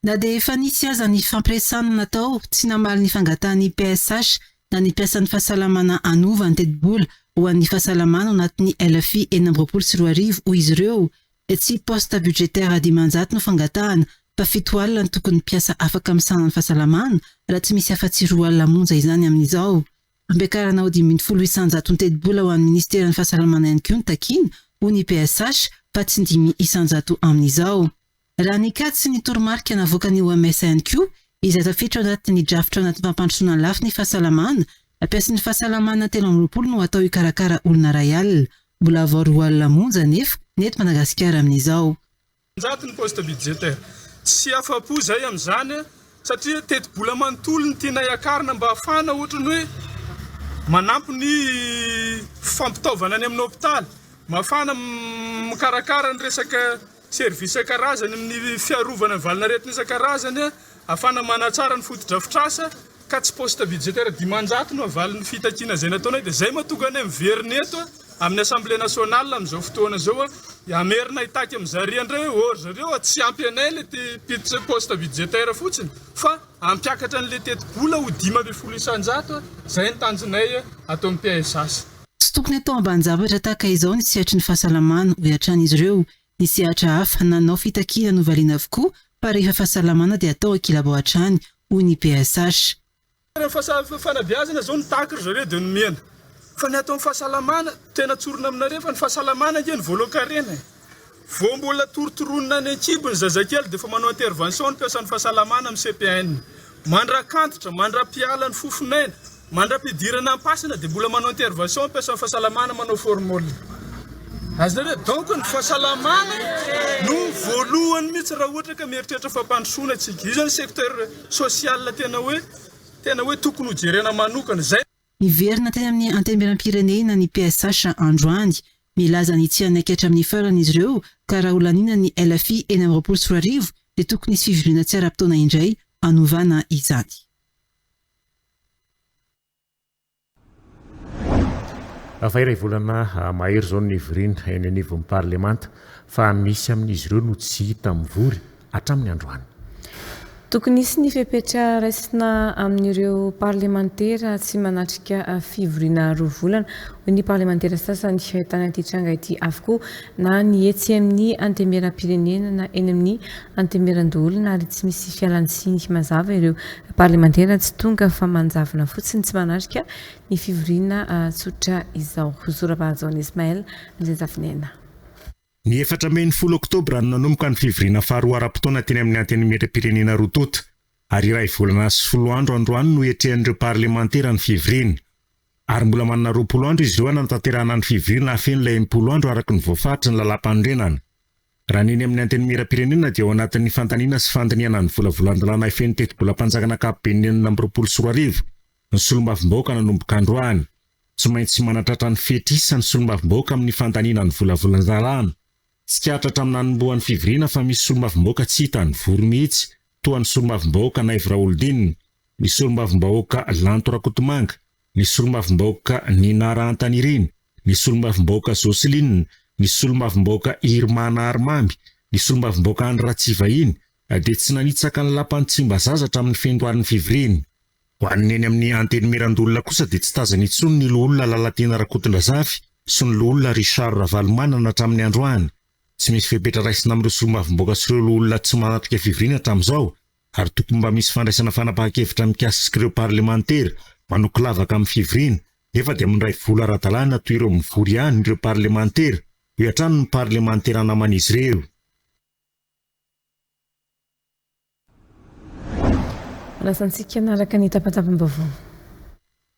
Na dia efa nisy aza ny fampiresana natao tsy namaly ny fangatahany PSH na ny mpiasan'ny fahasalamana Anova ny teti-bola ho an'ny fahasalamana anatin'ny LFI 420 ho izy ireo tsy poste budgétaire 500 no fangatahana fa 7 alina ny tokony mpiasa afaka misana ny fahasalamana raha tsy misy afa-tsy 2 alina monja izany amin'izao. Ampiakarana ho 800 ny teti-bola ho an'ny ministeran'ny fahasalamana ihany koa ny takina ho ny PSH fa tsy 100 amin'izao. Raha ny kady sy ny toromarika navoaka ny OMS ihany koa izay tafiditra anatin'ny drafitra anaty fampandrosoana lafy ny fahasalamana ampiasan'ny fahasalamana 30 no atao ikarakara olona ray alina mbola vao 2 alina monja nefa neto Madagasikara amin'izao. Ny poste budgétaire tsy afa-po zay amin'izany satria teti-bola manontolo ny tiana iakarina mba hafana ohatrany hoe manampy ny fampitaovana any amin'ny hôpitaly mafana mikarakara ny resaka service karazany amin'ny fiarovana ny valinaretina isan-karazany afana manatsara ny fotodrafitrasa ka tsy poste budgétaire 500 no avalin'ny fitakiana zay nataonay dia zay mahatonga any amin'ny veriny eto amin'ny assemblée nationale amin'izao fotoana zao amerina hitaky amin'izary andray hoe zareo tsy ampy anay le piditra poste budgétaire fotsiny fa ampiakatra an'le teti-bola ho 500 zay ny tanjonay atao amin'ny PSH. Tsy tokony atao ambanin-javatra tahaka izao ny sehatra ny fahasalamana ho iatran'izy ireo. Ny sehatra hafa nanao fitakiana novaliana avokoa fa rehefa fahasalamana dia atao akilabao hatrany ho ny PSH. Fanabeazana zao ny takry zareo dia nomena fa ny atao amin'ny fahasalamana tena tsorona aminareo fa ny fahasalamana dia ny voalokarena vao mbola torotoronina ny ankibony zazakely dia fa manao intervention ny mpiasan'ny fahasalamana amin'ny CPN mandra-kantitra mandra-piala ny fofonaina mandra-pidirana ampasana dia mbola manao intervention ny mpiasan'ny fahasalamana manao formule azareo donc ny fahasalamana no voalohany mihitsy raha ohatra ka mieritreritra fampandrosoana antsika izy ny secteur social tena hoe tokony ho jerena manokana zay. Niverina teny amin'ny antemberam-pirenena ny PSH androany milaza ny tsy anaikitra amin'ny farany izy ireo ka raha olanina ny LFI 420 dia tokony isy fivoriana tsy ara-potoana indray anovana izany. Afairay volana mahery zao ny virina eny anivon'ny parlemanta fa misy amin'izy ireo no tsy hita mivory hatramin'ny androany. Tokony isy ny fepetra raisina amin'ireo parlemantera tsy manatrika fivoriana 2 volana ho ny parlemantera sasany ahitana ity tranga ity avokoa na ny etsy amin'ny antemberam-pirenena na eny amin'ny antemberan-dolona ary tsy misy fialan-tsiny mazava ireo parlemantera tsy tonga fa manjavona fotsiny tsy manatrika ny fivoriana tsotra izao. Zorabahajaona Ismaël izay zafinena. Ny 14 oktobra no nanomboka ny fivoriana faharoa ara-potoana teny amin'ny antenimieram-pirenena Rotota ary iray volana sy 10 andro androany no etrehan'ireo parlemantera ny fivoriana ary mbola manana 20 andro izy ireo hanatanterahana ny fivoriana afen'ilay 10 andro araka ny voafaritra ny lalam-panorenana. raha neny amin'ny anteny miram-pirenena dia ao anatin'ny fantaniana sy fandiniana ny volavolan-dalàna feno teto-bolam-panjakana ankapobeny 420 ny solombavim-bahoaka nanomboka androany. Tsy maintsy manatratra ny fetisa ny solombavim-bahoaka amin'ny fantaniana ny volavolan-dalàna. Tsikaritra hatramin'anombohan'ny fivoriana fa misy solombavim-bahoaka tsy hita ny vory mihitsy toa ny solombavim-bahoaka Naivra Oldin, ny solombavim-bahoaka Lanto Rakotomanga, ny solombavim-bahoaka Ninara Antaniriny, ny solombavim-bahoaka Joseline, ny solombavim-bahoaka Irmana Armamby, ny solombavim-bahoaka Andratsivahiny, dia tsy nanitsaka ny lapan'ny Tsimbazaza hatramin'ny fendoarin'ny fivoriana. Ho an'ny amin'ny anteny Mirandolona kosa dia tsy tazana intsony ny loholona Lalatena Rakotondrazafy sy ny loholona Richard Ravalomanana hatramin'ny androany. Tsy misy fepetra raisina amin'ireo solombavim-bahoaka sy ireo loholona tsy manatrika fivoriana hatramin'izao, ary tokony mba misy fandraisana fanapahan-kevitra mikasika ireo parlementera manoko lavaka amin'ny fivoriana, nefa dia mindray vola ara-dalàna toy ireo mivory ihany ireo parlementera, io hatrany ny parlementera naman'izy ireo. Rasantsika naraka ny tapatapam-baovao.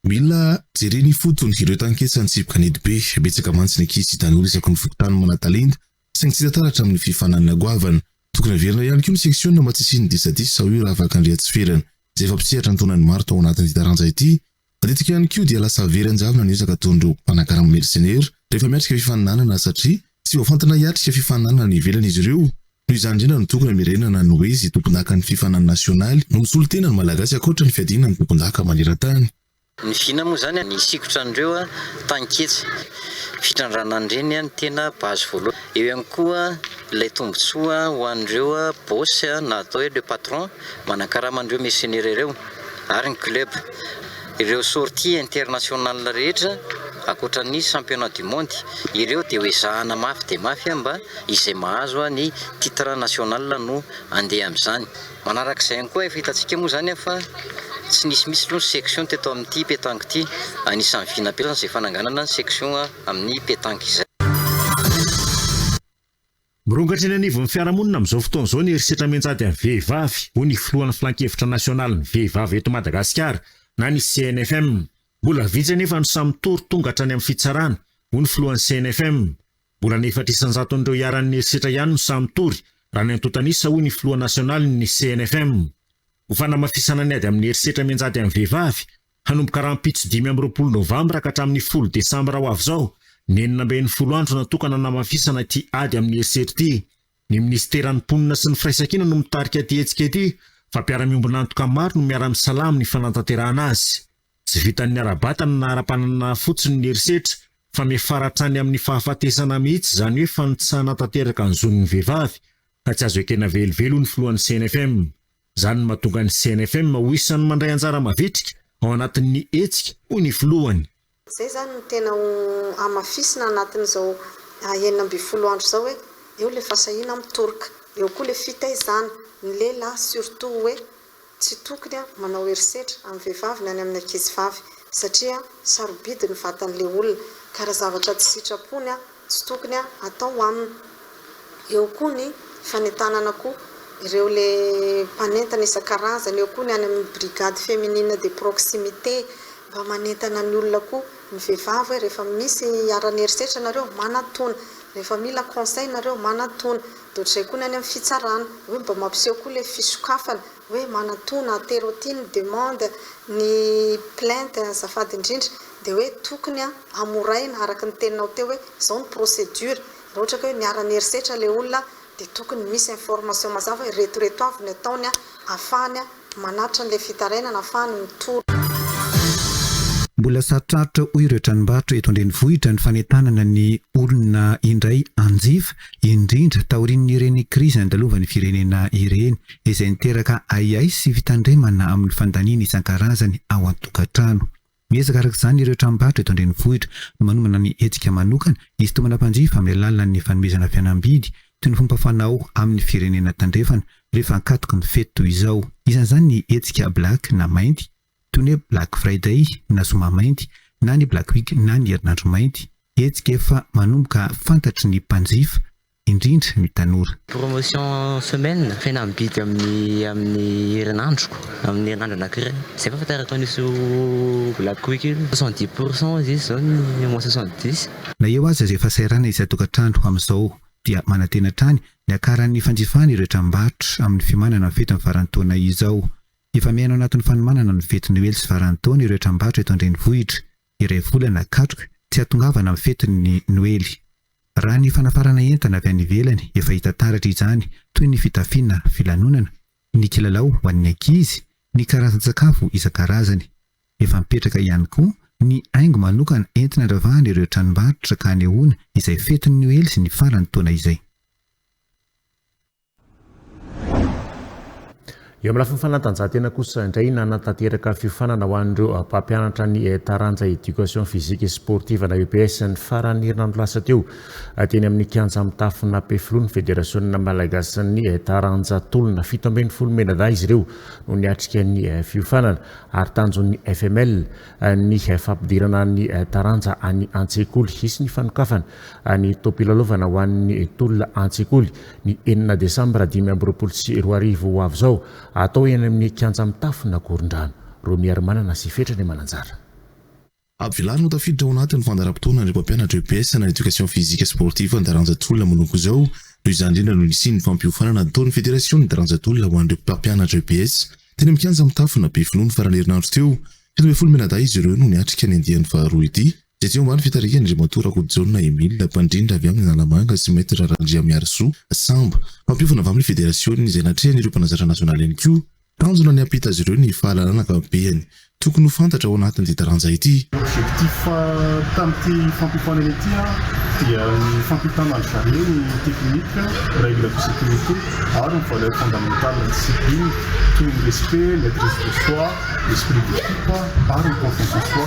Mila jereny fotony ireo tanketsa ntsipoka ny be betsaka mantsy ny ankizy tanora isaky ny fokotany mana-talenta saingy tsy taratra amin'ny fifananana goavana. Tokony averina ihany koa ny seksiona mba tsy siny disadisa sao io raha afaka andriatsiferana zay fampisehatra ny taonany maro tao anatin'ny taranja ity. Matetika ihany koa dia lasa averan-javona ny ezaka ataon'ireo mpanankarama mercenaire rehefa miatrika fifaninanana satria tsy voafantana hiatrika fifaninanana ny ivelana izy ireo. Noho izany indrindra no tokony amirenana ny hoe izy tompon-daka ny fifanana nasionaly no misolo tena ny malagasy akoatra ny fiadina ny tompon-daka maneran-tany. Ny fina moa zany ny sikotra andreo tanketsa fitrandranan-dreny ny tena base voalohany. Eo ihany koa ilay tombotsoa ho an'ireo boss na atao hoe le patron manakarama andreo mercenaire ireo ary ny club ireo sortie international rehetra akoatra ny championnat du monde ireo dia hoezahana mafy dia mafy mba izay mahazo ny titre national no andeha amin'izany. Manarak'izay ihany koa efa hitantsika moa zany fa tsy nisy aloha section teto amin'ity pétanque ity, anisan'ny vinapelana izay fananganana ny section amin'ny pétanque izay. Mirongatra eny anivon'ny fiarahamonina amin'izao fotoana izao ny erisetra menjady amin'ny vehivavy ho ny filohan'ny filan-kevitra nasionaly ny vehivavy eto Madagasikara na ny CNFM. Mbola vitsy anefa no samy tory tonga hatrany amin'ny fitsarana ho ny filohan'ny CNFM. Mbola ny 400 iaran'ny erisetra ihany no samy tory raha ny antotanisa ho ny filoha nasionaly ny CNFM. Ho fanamafisana ny ady amin'ny erisetra menjady amin'ny vehivavy hanomboka raha mpitso 20 Novambra ka hatramin'ny 10 Desambra ho avy izao. Nenina ambin'ny 10 andro natokana namafisana ity ady amin'ny erisetra ity. Ny ministeran'ny mponina sy ny firaisankina no mitarika ity hetsika ity fa mpiara-miombona antoka maro no miara-misalamy ny fanantanterahana azy. Tsy vitan'ny ara-batana na ara-panana fotsiny ny erisetra fa mifaratrany amin'ny fahafatesana mihitsy izany hoe fanitsana tanteraka ny zon'ny vehivavy ka tsy azo ekena velivelo ny filohan'ny CNFM. Izany mahatonga ny CNFM ho isan'ny mandray anjara mavitrika ao anatin'ny hetsika ho ny filohany. Zay zany no tena amafisina anatin'izao 90 andro zao hoe eo le fasahina mitoroka, eo koa le fitaizana ny lehilahy surtout hoe tsy tokony manao erisetra amin'ny vehivavy na any amin'ny ankizivavy satria sarobidy ny vatan'le olona ka raha zavatra tsy sitrapony tsy tokony atao aminy. Eo koa ny fanentanana koa ireo le mpanentana isan-karazany, eo koa ny any amin'ny brigade féminine de proximité mba manentana ny olona koa ny vehivavy rehefa misy arany erisetra nareo manatona, rehefa mila conseil nareo manatona, dia ohatr'izay koa ny any amin'ny fitsarana hoe mba mampiseho koa le fisokafana hoe manatona aterotiny demande ny plainte azafady indrindra dia hoe tokony amoraina araka ny teninao teo hoe izao ny procédure. Raha ohatra ka hoe miarany erisetra le olona dia tokony misy information mazava hoe reto avy ny ataony ahafahany manatra an'ilay fitarainana ahafahany mitoro. Mbola sarotrarotra hoy ireo tranombarotra eto an-drenivohitra ny fanentanana ny olona indray anjifa indrindra taorian'ny ireny krizy andalovan'ny firenena ireny izay niteraka aiai sy fitandremana amin'ny fandaniana isan-karazany ao an-tokantrano. Miezaka araka izany ireo tranombarotra eto an-drenivohitra manomana ny hetsika manokana izy toa manampanjifa amin'ny alalan'ny fanomezana fianam-bidy toy ny fomba fanao amin'ny firenena tandrefana rehefa ankatoky ny fety toy izao. Isan'izany ny hetsika black na mainty toy ny Black Friday na zoma mainty na ny Black Week na ny herinandro mainty. Hetsika efa manomboka fantatry ny mpanjifa indrindra ny tanora. Promotion semaine fihenam-bidy amin'ny herinandro anankiray zay fa fatarako nisy Black Week 70% izy zao ny mois 70. Na eo aza izay fahasairana izay tokantrano amin'izao dia manantena trany ny akaran'ny fanjifana ireo tranom-barotra amin'ny fimanana ny fety ny farantaona izao. Efa miaino anatin'ny fanomanana ny fety Noely sy farantaona ireo tranom-barotra eto an-drenivohitra. Iray volana katroka tsy hatongavana amin'ny fetin'ny Noely. Raha ny fanafarana entana avy any ivelany efa hita taratra izany toy ny fitafiana filanonana, ny kilalao ho an'ny ankizy, ny karazan-tsakafo isan-karazany. Efa mipetraka ihany koa ny haingo manokana entina andravahana ireo tranom-barotra ka anehoana izay fetin'ny Noely sy ny farany taona izay. Eo amin'ny lafiny fanatanjahantena kosa indray nanatanteraka fiofanana ho an'ireo mpampianatra ny taranja éducation physique et sportive na EPS ny farany herinandro lasa teo teny amin'ny kianja mitafina Pefloa ny Fédération Malagasy ny taranja tolona 17 menada izy ireo no niatrika ny fiofanana ary tanjon'ny FML ny fampidirana ny taranja any an-tsekoly hisy ny fanokafana ny topilalovana ho an'ny tolona an-tsekoly ny 9 Desambra 2024 ho avy zao atao eny amin'ny kianja mitafina Korondrano. Romier manana sy fetrany mananjara. Abvilano tafiditra ao anatin'ny fandaram-potoana ireo mpampianatra EPS na éducation physique sportive an-daranjatolona manoko izao noho izany indrindra no nisy ny fampiofanana nataon'ny Fédération ny daranjatolona ho an'ireo mpampianatra EPS teny amin'ny kianja mitafina Pefloa ny farany herinandro teo 17 menada izy ireo no niatrika ny andiany faharoa ity. Zay ambany fitarihany Andriamatora Kodjona Emile Pandrindra avy amin'ny Nalamanga sy Maître Randria Miarso Samba mampiofana avy amin'ny Fédération izay natrehany ireo mpanazatra nasionaly ihany koa tanjona ny ampita azy ireo ny fahalalana ankapobeny tokony ho fantatra ao anatin'ity taranja ity. Objectif tamin'ity fampifanana ity dia ny fampitana ny charrier ny technique, règle de sécurité ary ny valeur fondamentale ny discipline toy ny respect, maîtrise de soi, esprit d'équipe ary ny confiance en soi.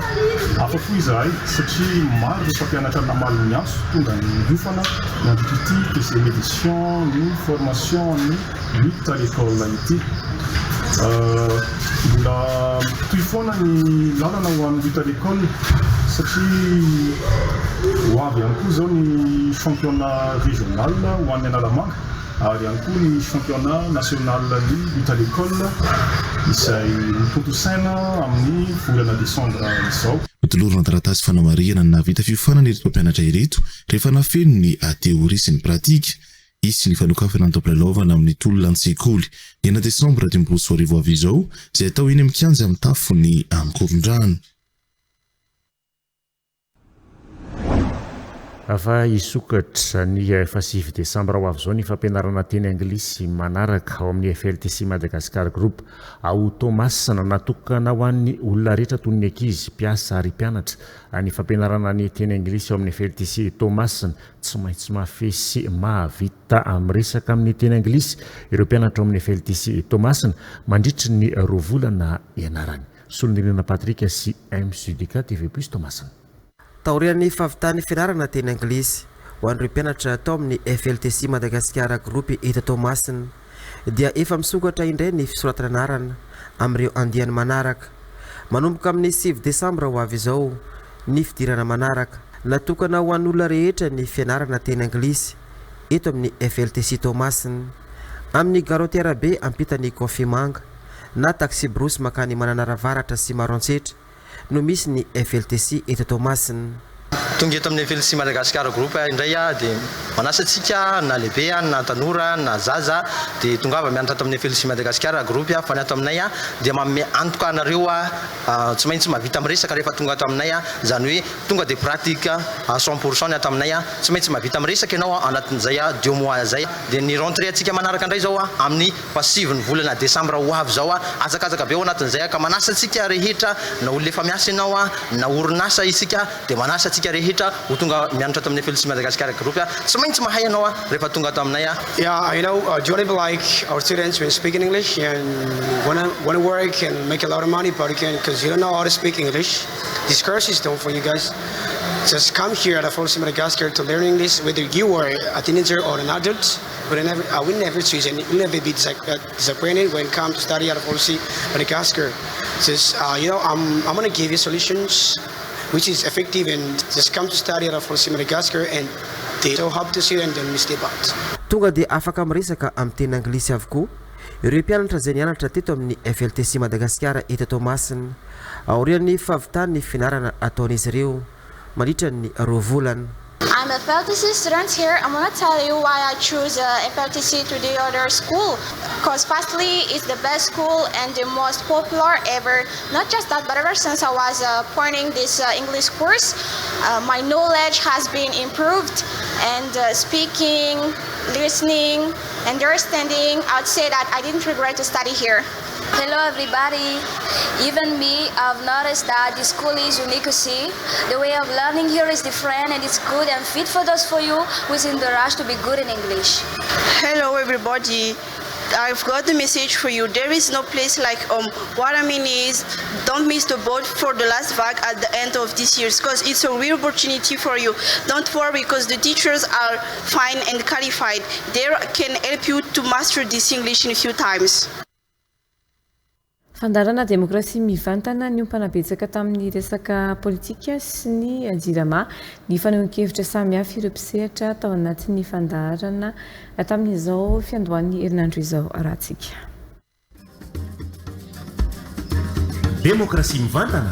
Hafa koa izahay satria maro ny fampianatra namaly ny anso tonga ny miofana nandritra ity que l'édition, ny formation, ny lutte à l'école ity. Mbola toy foana ny lalana ho an'ny lutte à l'école satria ho avy ihany koa zao ny championnat régional ho an'ny Analamanga ary ihany koa ny championnat national ny lutte à l'école izay mitontosaina amin'ny volana Desambra izao. Tolorona taratasy fanamarihana na vita fiofanana ireto mpampianatra ireto rehefa nafeno ny teoria sy ny pratika isy ny fanokafana ny topilalovana amin'ny tolona an-tsekoly 9 Desambra 2024 avy izao izay atao eny amin'ny kianja amin'ny tafony amin'ny Korondrano. Afa isokatra ny 7 Desambra ho avy izao ny fampianarana teny anglisy manaraka ao amin'ny FLTC Madagascar Group ao Tomasana natokana ho an'ny olona rehetra toy ny ankizy, mpiasa ary mpianatra. Ny fampianarana ny teny anglisy ao amin'ny FLTC Tomasana tsy maintsy mafesy mahavita amin'ny resaka amin'ny teny anglisy ireo mpianatra ao amin'ny FLTC Tomasana mandritra ny 2 volana ianarany. Solonirina Patrick sy MCDK TV+ Tomasana. Taorian'ny favitany fianarana teny anglisy ho an'ireo mpianatra atao amin'ny FLTC Madagascar Group eto Tomasina dia efa misokatra indray ny fisoratana anarana amin'ireo andiany manaraka. Manomboka amin'ny 7 Desambra ho avy izao ny fidirana manaraka natokana ho an'olona rehetra ny fianarana teny anglisy eto amin'ny FLTC Tomasina amin'ny garotiara be ampitany Kofimanga na taxi brousse makany Mananaravaratra sy Maroantsetra no misy ny FLTC eto Tomasina. Tonga eto amin'ny FLTC Madagascar Group indray dia manasa antsika na lehibe na tanora na zaza dia tongava mianatra ato amin'ny FLTC Madagascar Group fa ny ato aminay dia manome antoka anareo tsy maintsy mahavita miresaka rehefa tonga ato aminay izany hoe tonga dia pratique 100% ny ato aminay tsy maintsy mahavita miresaka ianao anatin'izay 2 mois zay dia ny rentrée antsika manaraka indray zao amin'ny pasivy ny volana Desambra ho avy zao azakazaka be ao anatin'izay ka manasa antsika rehetra na olona efa miasa ianao na orinasa isika dia manasa antsika rehetra ho tonga mianatra ato amin'ny FLTC Madagascar Group tsy maintsy mahay ianao rehefa tonga ato aminay. Yeah, you know, Jordan like our students when speaking English and want to work and make a lot of money, but you can because you don't know how to speak English. This course is done for you guys. Just come here at FLTC Madagascar to learn English, whether you are a teenager or an adult. But I will never choose and will never be disappointed when it comes to study at FLTC Madagascar. Just you know, I'm gonna give you solutions which is effective and just come to study at FLTC Madagascar and they so help to see and don't miss the boat. Tonga dia afaka miresaka amin'ny teny anglisy avokoa ireo mpianatra izay nianatra teto amin'ny FLTC Madagascar eto Tomasina aorian'ny favitany ny fianarana ataon'izy ireo mandritra ny 2 volana. I'm a FLTC student here. I'm going to tell you why I choose FLTC to the other school. Because firstly, it's the best school and the most popular ever. Not just that, but ever since I was pointing this English course, my knowledge has been improved. And speaking, listening, understanding, I would say that I didn't regret to study here. Hello everybody. Even me, I've noticed that the school is unique to see. The way of learning here is different and it's good and fit for those for you who's in the rush to be good in English. Hello everybody. I've got the message for you. There is no place like home. What I mean is, don't miss the boat for the last vague at the end of this year, because it's a real opportunity for you. Don't worry, because the teachers are fine and qualified. They can help you to master this English in a few times. Fandarana demokrasia mivantana ny ompanabetsaka tamin'ny resaka politika sy ny jirama ny fanehoan-kevitra samihafa ireo mpisehatra tao anatin'ny fandarana tamin'izao fiandohan'ny herinandro izao arahantsika. Demokrasia mivantana.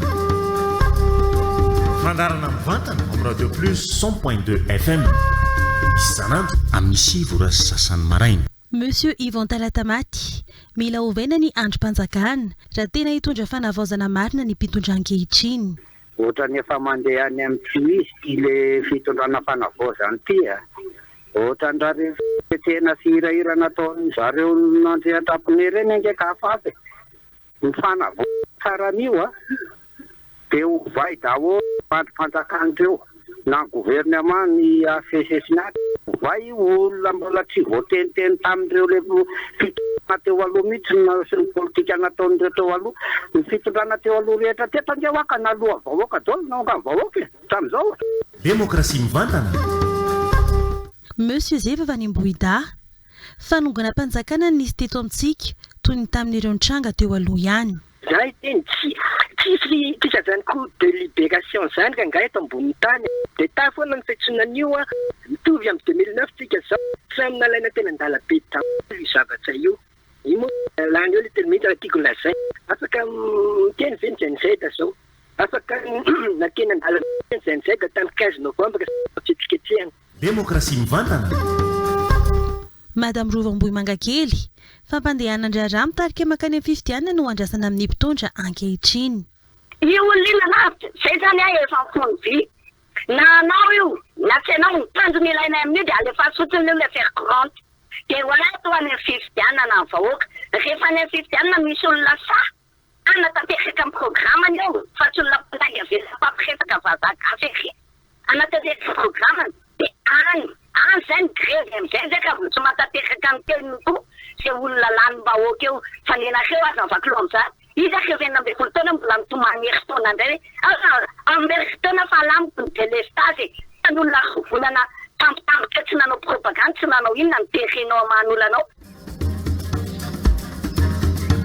Fandarana mivantana amin'ny Radio Plus 100.2 FM. Isanandro amin'ny sivy sy sasany maraina. Monsieur Yvon Talatamati, mila ovaina ny androm-panjakana raha tena hitondra fanavaozana marina ny mpitondra ankehitriny. Ohatra ny efa mandeha any amin'ny tsy le fitondrana fanavaozana ity ohatra ndrareo fihetsehana sy hirahira nataony zareo nandrehan-tampony reny angeka hafahafa ny fanavaozana tsara an'io dia ovay daholo androm-panjakana reo na gouvernement ny afesesinaty vai olona mbola tsy voateniteny tamindreo le fitondrana teo aloha mihitsy sy ny politika nataon'ireo teo aloha ny fitondrana teo aloha rehetra tetandreo aka na aloha vahoaka daholo naoka vahoaka tamin'izao. Demokrasia mivantana. Monsieur Zeva Vanimbohida, fanongana mpanjakana nisy teto amintsika toy ny tamin'ireo tranga teo aloha ihany. Zay teny tsisy zany coup de libération zany ka ngai eto ambony tany dia ta foana ny fiantsonan'io mitovy amin'ny 2009 tsika zao samy nalaina tena andala-be taminy zavatra io io moa lany eo le tena mihitsy raha tiako lazay afaka miteny ve nijanizayda zao afaka nakena andala-be nijanizayda tamin'ny 15 novembre fitsiketsehana. Demokrasia mivantana. Madame Rovamboy Mangakely, fampandehanan-draharaha mitarika makany amin'ny fifidianana no andrasana amin'ny mpitondra ankehitriny. Io olona lavitra, zay zany ahy efa fonvy. Na anao io, na tsy anao mitandrony ilaina amin'io dia alefa sotony io le faire courante. Dia hoana to any amin'ny fifidianana ny vahoaka. Rehefa any amin'ny fifidianana misy olona ana tapetraka amin'ny programmany ao, fa tsy olona mpandagy avela mpampiresaka vazaka feky. Ana tapetraka programmany dia any zay ny grevy amin'izay zay ka tsy matapetraka amin'ny teniny koa izay olona lanim-bahoaka eo fanenakeo azy avaky loha amin'izany. Izaka vena ambin'ny folo taona mbola mitomany herintaona indray amin'ny herintaona fa lamiko ny délestage ny olona volana tampotampoka tsy nanao propagande tsy nanao inona niterenao aman'olona anao.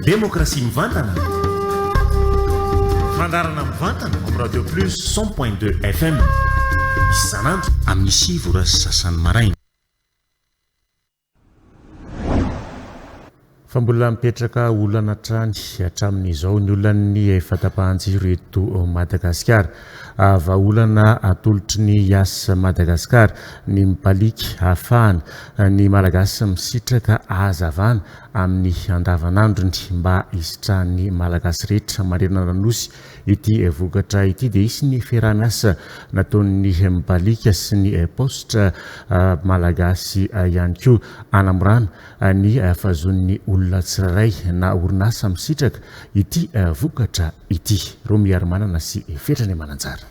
Demokrasia mivantana. Fandarana mivantana amin'ny Radio Plus 100.2 FM. Isanandro amin'ny sivy sy sasany maraina. Fa mbola mipetraka olana trany hatramin'izao ny olany fatapahan-jiro eto Madagasikara. Vaolana atolotry ny asa Madagasikara ny mipaliky hafahana ny malagasy misitraka ahazavana amin'ny andavanandrony mba hisitrahan'ny malagasy rehetra marena nanosy ity vokatra ity dia isy ny fiarahamiasa nataon'ny mipalika sy ny postra malagasy ihany koa anamorana ny fahazon'ny olona tsirairay na orinasa misitraka ity vokatra ity. Roa miaro manana sy fetrany mananjara.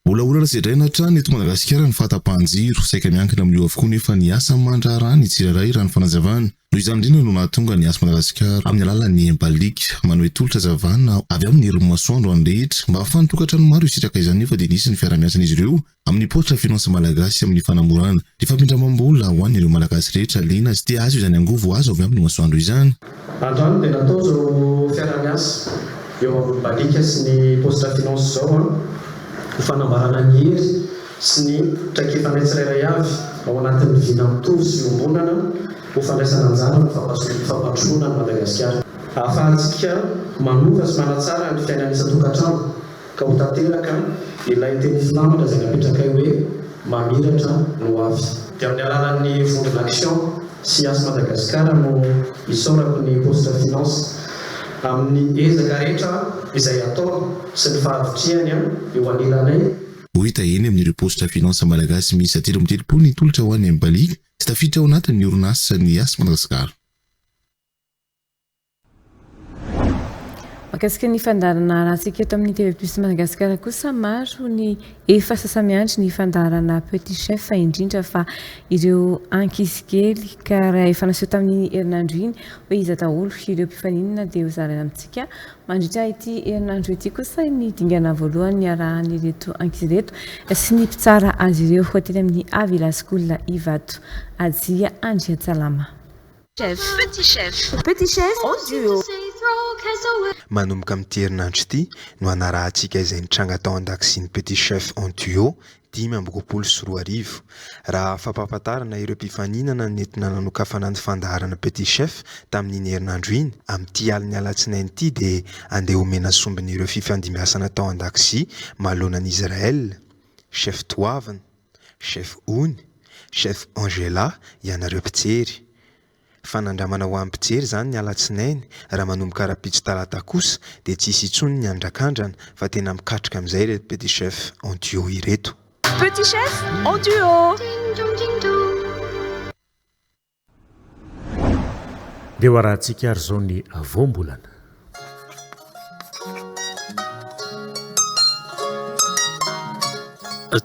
Mbola olana sedraina hatrany eto Madagasikara ny fahatapahan-jiro saika miankina amin'io avokoa nefa ny asa mandraharaha ny tsirairay raha ny fanazavana. Noho izany indrindra no nahatonga ny asa Madagasikara amin'ny alalan'ny embalika manao tolotra hazavana avy amin'ny herin'ny masoandro anrehetra mba ahafahany tokantrano maro isitraka izany fa dia nisy ny fiaramiasan'izy ireo amin'ny postra finansa malagasy amin'ny fanamorana dia fampindramam-bola ho an'ireo malagasy rehetra liana sy tia azy izany angovo azo avy amin'ny masoandro izany. Androany dia natao zao fiaramiasa eo amin'ny balika sy ny postra finansa zao ho fanambarana ny hery sy ny traikefanay tsirairay avy ao anatin'ny vina mitovy sy ombonana ho fandraisana anjara ny fampatroana ny Madagasikara. Ahafahantsika manova sy manatsara ny fiainana isan-tokantrano ka ho tanteraka ilay teny filamatra izay napetraka hoe mamiratra no avy dia amin'ny alalan'ny vondrona action sy asa Madagasikara no isaorako ny poste finance amin'ny ezaka rehetra izay atao sy ny fahavitriany eo anilanay. Ho hita eny amin'ireo poste finance malagasy misy 3 ny tolotra ho any amin'ny baliky sy tafiditra ao anatin'ny orinasa ny asa Madagasikara. Makasika ny fandarana rahantsika eto amin'ny TV Plus Madagasikara kosa maro ny efa sasamiandry ny fandarana Petit Chef indrindra fa ireo ankizy kely ka raha efa naseho tamin'ny herinandro iny hoe iza daholo ireo mpifaninana dia ho zarana amintsika mandritra ity herinandro ity kosa ny dingana voalohany arahany ireto ankizy reto sy ny mpitsara azy ireo hotely amin'ny Avila School Ivato Adzia Andriatsalama. Chef, Petit Chef, Petit Chef en duo. Manomboka amin'ny herinandro ity no anarahantsika izay nitranga tao an-dakozia ny Petit Chef en duo 10:24 raha fampahafantarana ireo mpifaninana nentina nanokafana ny fandaharana Petit Chef tamin'iny herinandro iny amin'ity aliny alatsinainy ity dia andeha omena sombin'ireo fifandimbiasana tao an-dakozia mahalona ny Israël, Chef Toavana, Chef Ony, Chef Angela ianareo mpijery. Fanandramana ho am-pijery zany ny alatsinainy raha manomboka rapitso talata kosa dia tsisy intsony ny andrakandrana fa tena mikatrika amin'izay reto Petit Chef en duo ireto. Petit Chef en duo. dia ho arahantsika ary zao ny voambolana.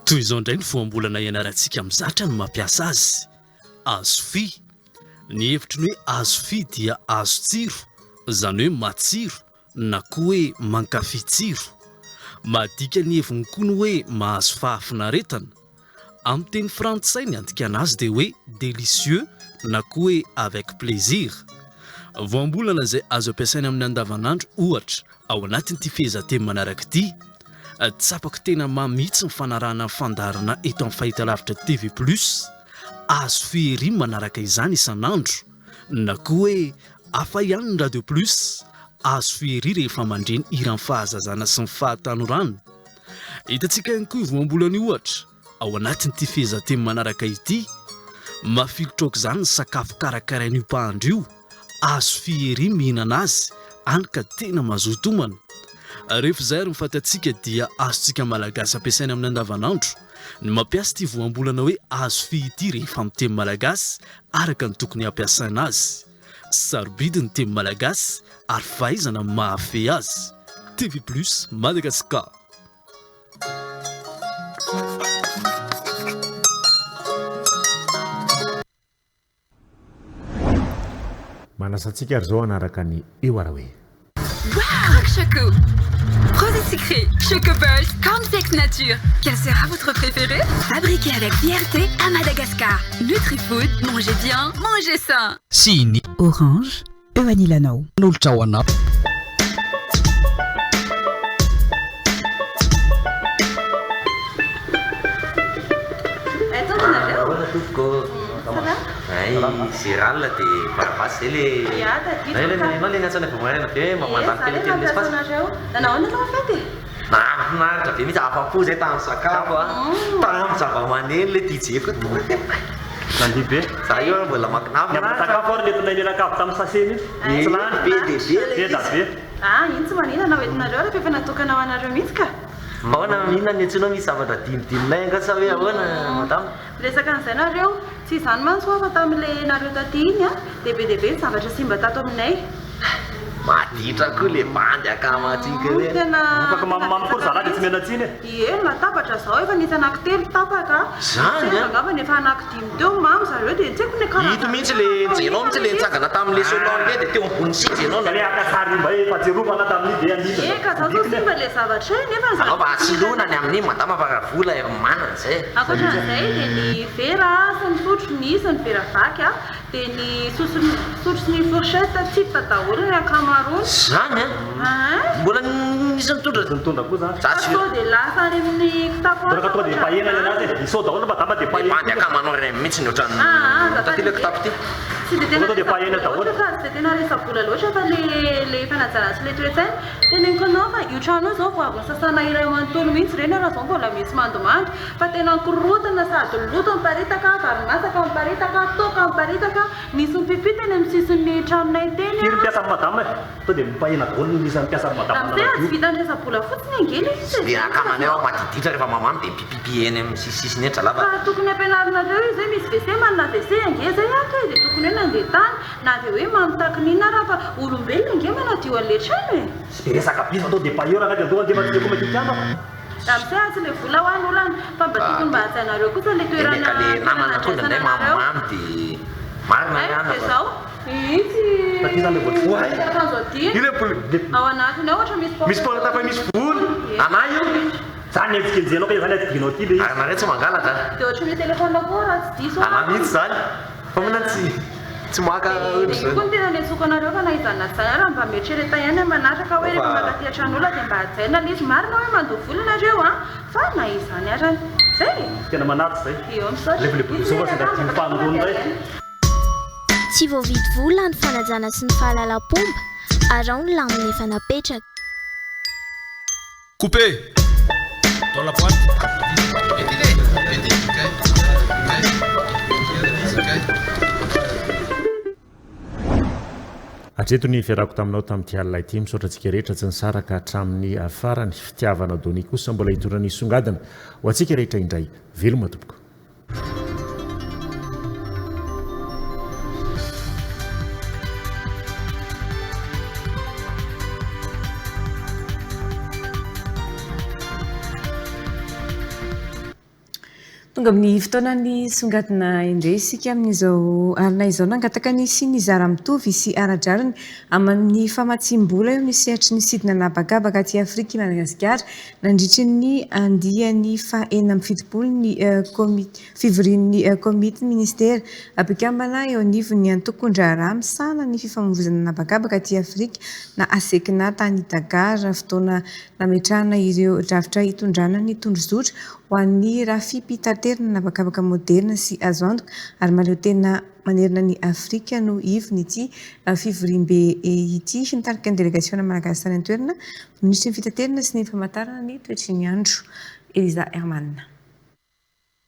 Toy izao indray ny voambolana ianarantsika mizatra no mampiasa azy. Azo fi. Ny hevitry ny hoe azo fi dia azo tsiro, izany hoe matsiro na koa hoe mankafy tsiro. Madika ny heviny koa ny hoe mahazo fahafinaretana. Amin'ny teny frantsay ny andikana azy dia hoe délicieux na koa hoe avec plaisir. Voambolana izay azo ampiasaina amin'ny andavanandro ohatra ao anatin'ity fehezanteny manaraka ity. Tsapako tena mamitsy ny fanarahana ny fandarana eto amin'ny fahitalavitra TV Plus. Azo fiheri manaraka izany isan'andro na koa hoe afa ihany ny Radio Plus. Azo fiheri rehefa mandreny iran'ny fahazazana sy ny fahatanorana. Hitantsika ihany koa voambolana ohatra ao anatin'ity fehezanteny manaraka ity. Mafilotra aok'izany ny sakafo karakarain'io mpahandro io. Azo fiheri mihinana azy any ka tena mazoto homana. Rehefa izay ary mifantatsika dia azontsika malagasy ampiasaina amin'ny andavanandro ny mampiasa ity voambolana hoe azo fi ity rehefa amin'ny teny malagasy araka ny tokony ampiasaina azy. Sarobidy ny teny malagasy ary fahaizana mahafehy azy. TV Plus Madagascar. Manasantsika ary zao anaraka ny eo ara hoe. Wow, Choco. Rosé sucré, Choco Burst, comme sexe nature. Quel sera votre préféré? Fabriqué avec fierté à Madagascar. NutriFood, mangez bien, mangez sain. Sini. Orange, Ewanilano. Nulchawana. Si ralla di parapassi le non le nazioni come che ma mandate le tende spazio non lo fate ma già mi sa fa puse tanto a capo tanto va manelle ti ci che nanti be saya bola makna ma ta for le tunai la cap tam sasini slan be da be intsy manina na hoentinareo rehefa natokana ho anareo mihitsy ka ahoana mihinana ny antsoina misy zavatra dinidinilay nga sa hoe ahoana madama resaka an'izay nareo tsy izany manso fa tamin'ilay nareo taty iny a dia be dia be ny zavatra simba tato aminay maditra koa le bandy akamatsika hoe tena afaka mamamikory zalady tsy mena tsiny eny latabatra zao efa nisy anankitelo tapaka zany angamba nefa anankidimy teo mamy zareo dia tsy haiko ny karaha hito mihitsy le jenao mihitsy le nitsangana tamin'le solon le dia teo ambony sika ianao le akasary mba fajerovana tamin'iny dia anita eka zao zao simba le zavatra nefa mba atsilonany amin'ny madama paravola manana zay ankoatran'izay dia ny vera sy ny sotro ny sy ny vera vaky a dia ny sotro sy ny fourchette tsipta daholo ny akamarony zany mbola nisy nitondra koa zany sao dia lasa any amin'ny kitapo doraka tonga dia pahenany anazy isao daholo madama dia pahenany bandy akamanao ray mihitsy ny ohatran'ny tatile kitapo ty tsy dia tena dia tena resabola loatra fa le fanajana sy le toetsaina teneniko anao fa io trano io zao vao avy sasana iray manontolo mihitsy reny raha zao mbola misy mandomando fa tena korotana sady loto miparitaka varomasaka miparitaka toka miparitaka nisy mipipita eny amin'ny sisin'ny tranonay teny iry mpiasa amin'ny madama to dia mipahena daholo ny isan'ny mpiasa amin'ny madama amizay tsy vita ny resabola fotsiny angely dia akamanay ao matiditra rehefa mamamy dia mipipipi eny amin'ny sisisiny eny tralava fa tokony ampianarinareo io zay misy WC manana WC ange zay aka dia tokony hoe nandeha tany na dia hoe mamitakinina raha fa olombelona ange manadio an'le trano e sy dia resaka biso atao dia bahiora anaty adoha andeha matsika kometikiana amizay tsy le vola ho any olany fa mba tokony mba hajainareo kosa le toerana ka le namana tonga nday mamamamy dia marina ihana zao ao anatiny ao ohatra misy porta fa misy volo ana io zany etsikenjenao ka zany atsidignao ty le izy anareo tsy mangalatra dia ohatra ny telefona koa raha tsy diso ana mihitsy zany fa mina tsy maka koa ny tena letsoko anareo fa nahizana zany raha mba mieritsereta ihany manatraka hoe rehefa mankaty tran'olona dia mba hajaina le izy marina hoe mandoha volanareo a fa nahizany arany zay tena manaty zay eo lefolebozova sy nda tia fanorony zay tsy voavidy vola ny fanajana sy ny fahalalam-pomba arao ny laminy efa napetraka coupé dans la boîte atreto ny fiarako taminao tamin'ity alina ity misaotra antsika rehetra tsy nisaraka hatramin'ny afarany fitiavana doni kosa mbola hitorany songadina ho antsika rehetra indray veloma tompoko tonga amin'ny fotoanany songadina indray isika amin'izao alina izao nangataka ny sy ny zara mitovy sy aradrariny amin'ny famatsim-bola eo misehatra ny sidina nabakabaka aty Afrika i Madagasikara nandritry ny andiany faha-enina amby fitopolo ny fivorian'ny komity ministera apikambana eo anivon'ny antokondra raha misana ny fifamoivoizana nabakabaka aty Afrika na asekina tany Dakar fotoana nametrahana ireo drafitra hitondrana ny tondrozotra ho an'ny raha fipitaterana nabakabaka moderna sy azo antoka ary maleo tena manerina ny Afrika no ivony ity fivoriam-be ity nitarika ny délégation malagasy tany an-toerana ministry ny fitaterana sy ny famantarana ny toetry ny andro Eliza Herman.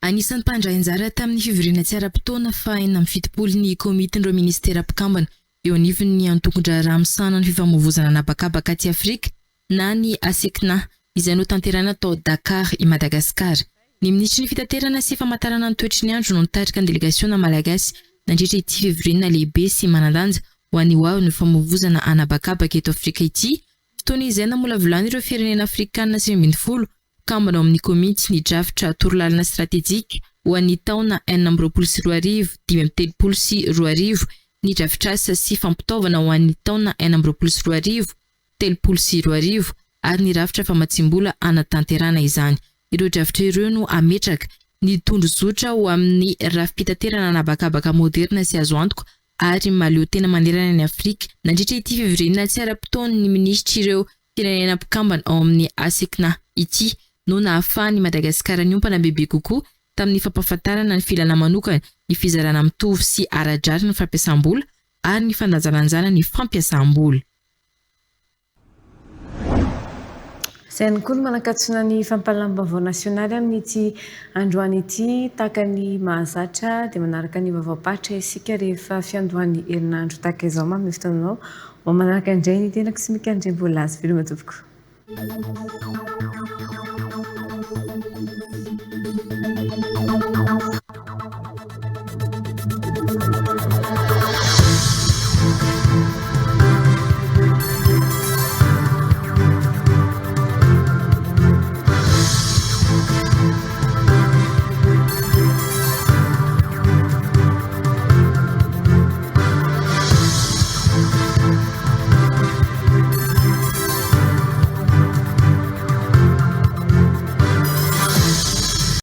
Anisan'ny mpandray anjara tamin'ny fivoriana tsy ara-potoana faha-enina amby fitopolo ny komitin'ireo ministera mpikambana eo anivon'ny antokondra raha misana ny fifamoivoizana nabakabaka aty Afrika na ny asekina izay no tanterana tao Dakar i Madagasikara. Ny ministry ny fitaterana sy famantarana ny toetry ny andro no nitarika ny délégation malagasy nandritra ity fivoriana lehibe sy manandanja ho an'ny ao ny famoivoizana anabakabaka eto Afrika ity. Fotoana izay namolavolana ireo firenena afrikanina sy 20 kambana ao amin'ny komity ny drafitra torolalana stratégique ho an'ny taona 2024 2030 ny drafitrasa sy fampitaovana ho an'ny taona 2024 2030 ary ny rafitra famatsimbola anatanterana izany. Ireo drafitra ireo no ametraka ny tondrozotra ho amin'ny rafim-pitaterana nabakabaka moderna sy azo antoka ary maleo tena manerana ny Afrika nandritra ity fivoriana tsy ara-potoana ny ministra ireo firenena mpikambana ao amin'ny asekina ity no nahafahany Madagasikara niompana bebe kokoa tamin'ny fampahafantarana ny filana manokana ny fizarana mitovy sy aradrarina ny fampiasam-bola ary ny fandanjalanjana ny fampiasam-bola. Sainy koa no manakatsona ny fampalam-bavao nasionaly amin'ity androany ity tahaka ny mahazatra dia manaraka ny vavaopatra isika rehefa fiandohan'ny herinandro tahaka izao mamy fotoananao ho manaraka indray ny tenako sy mikandray mbola azy veloma tompoko.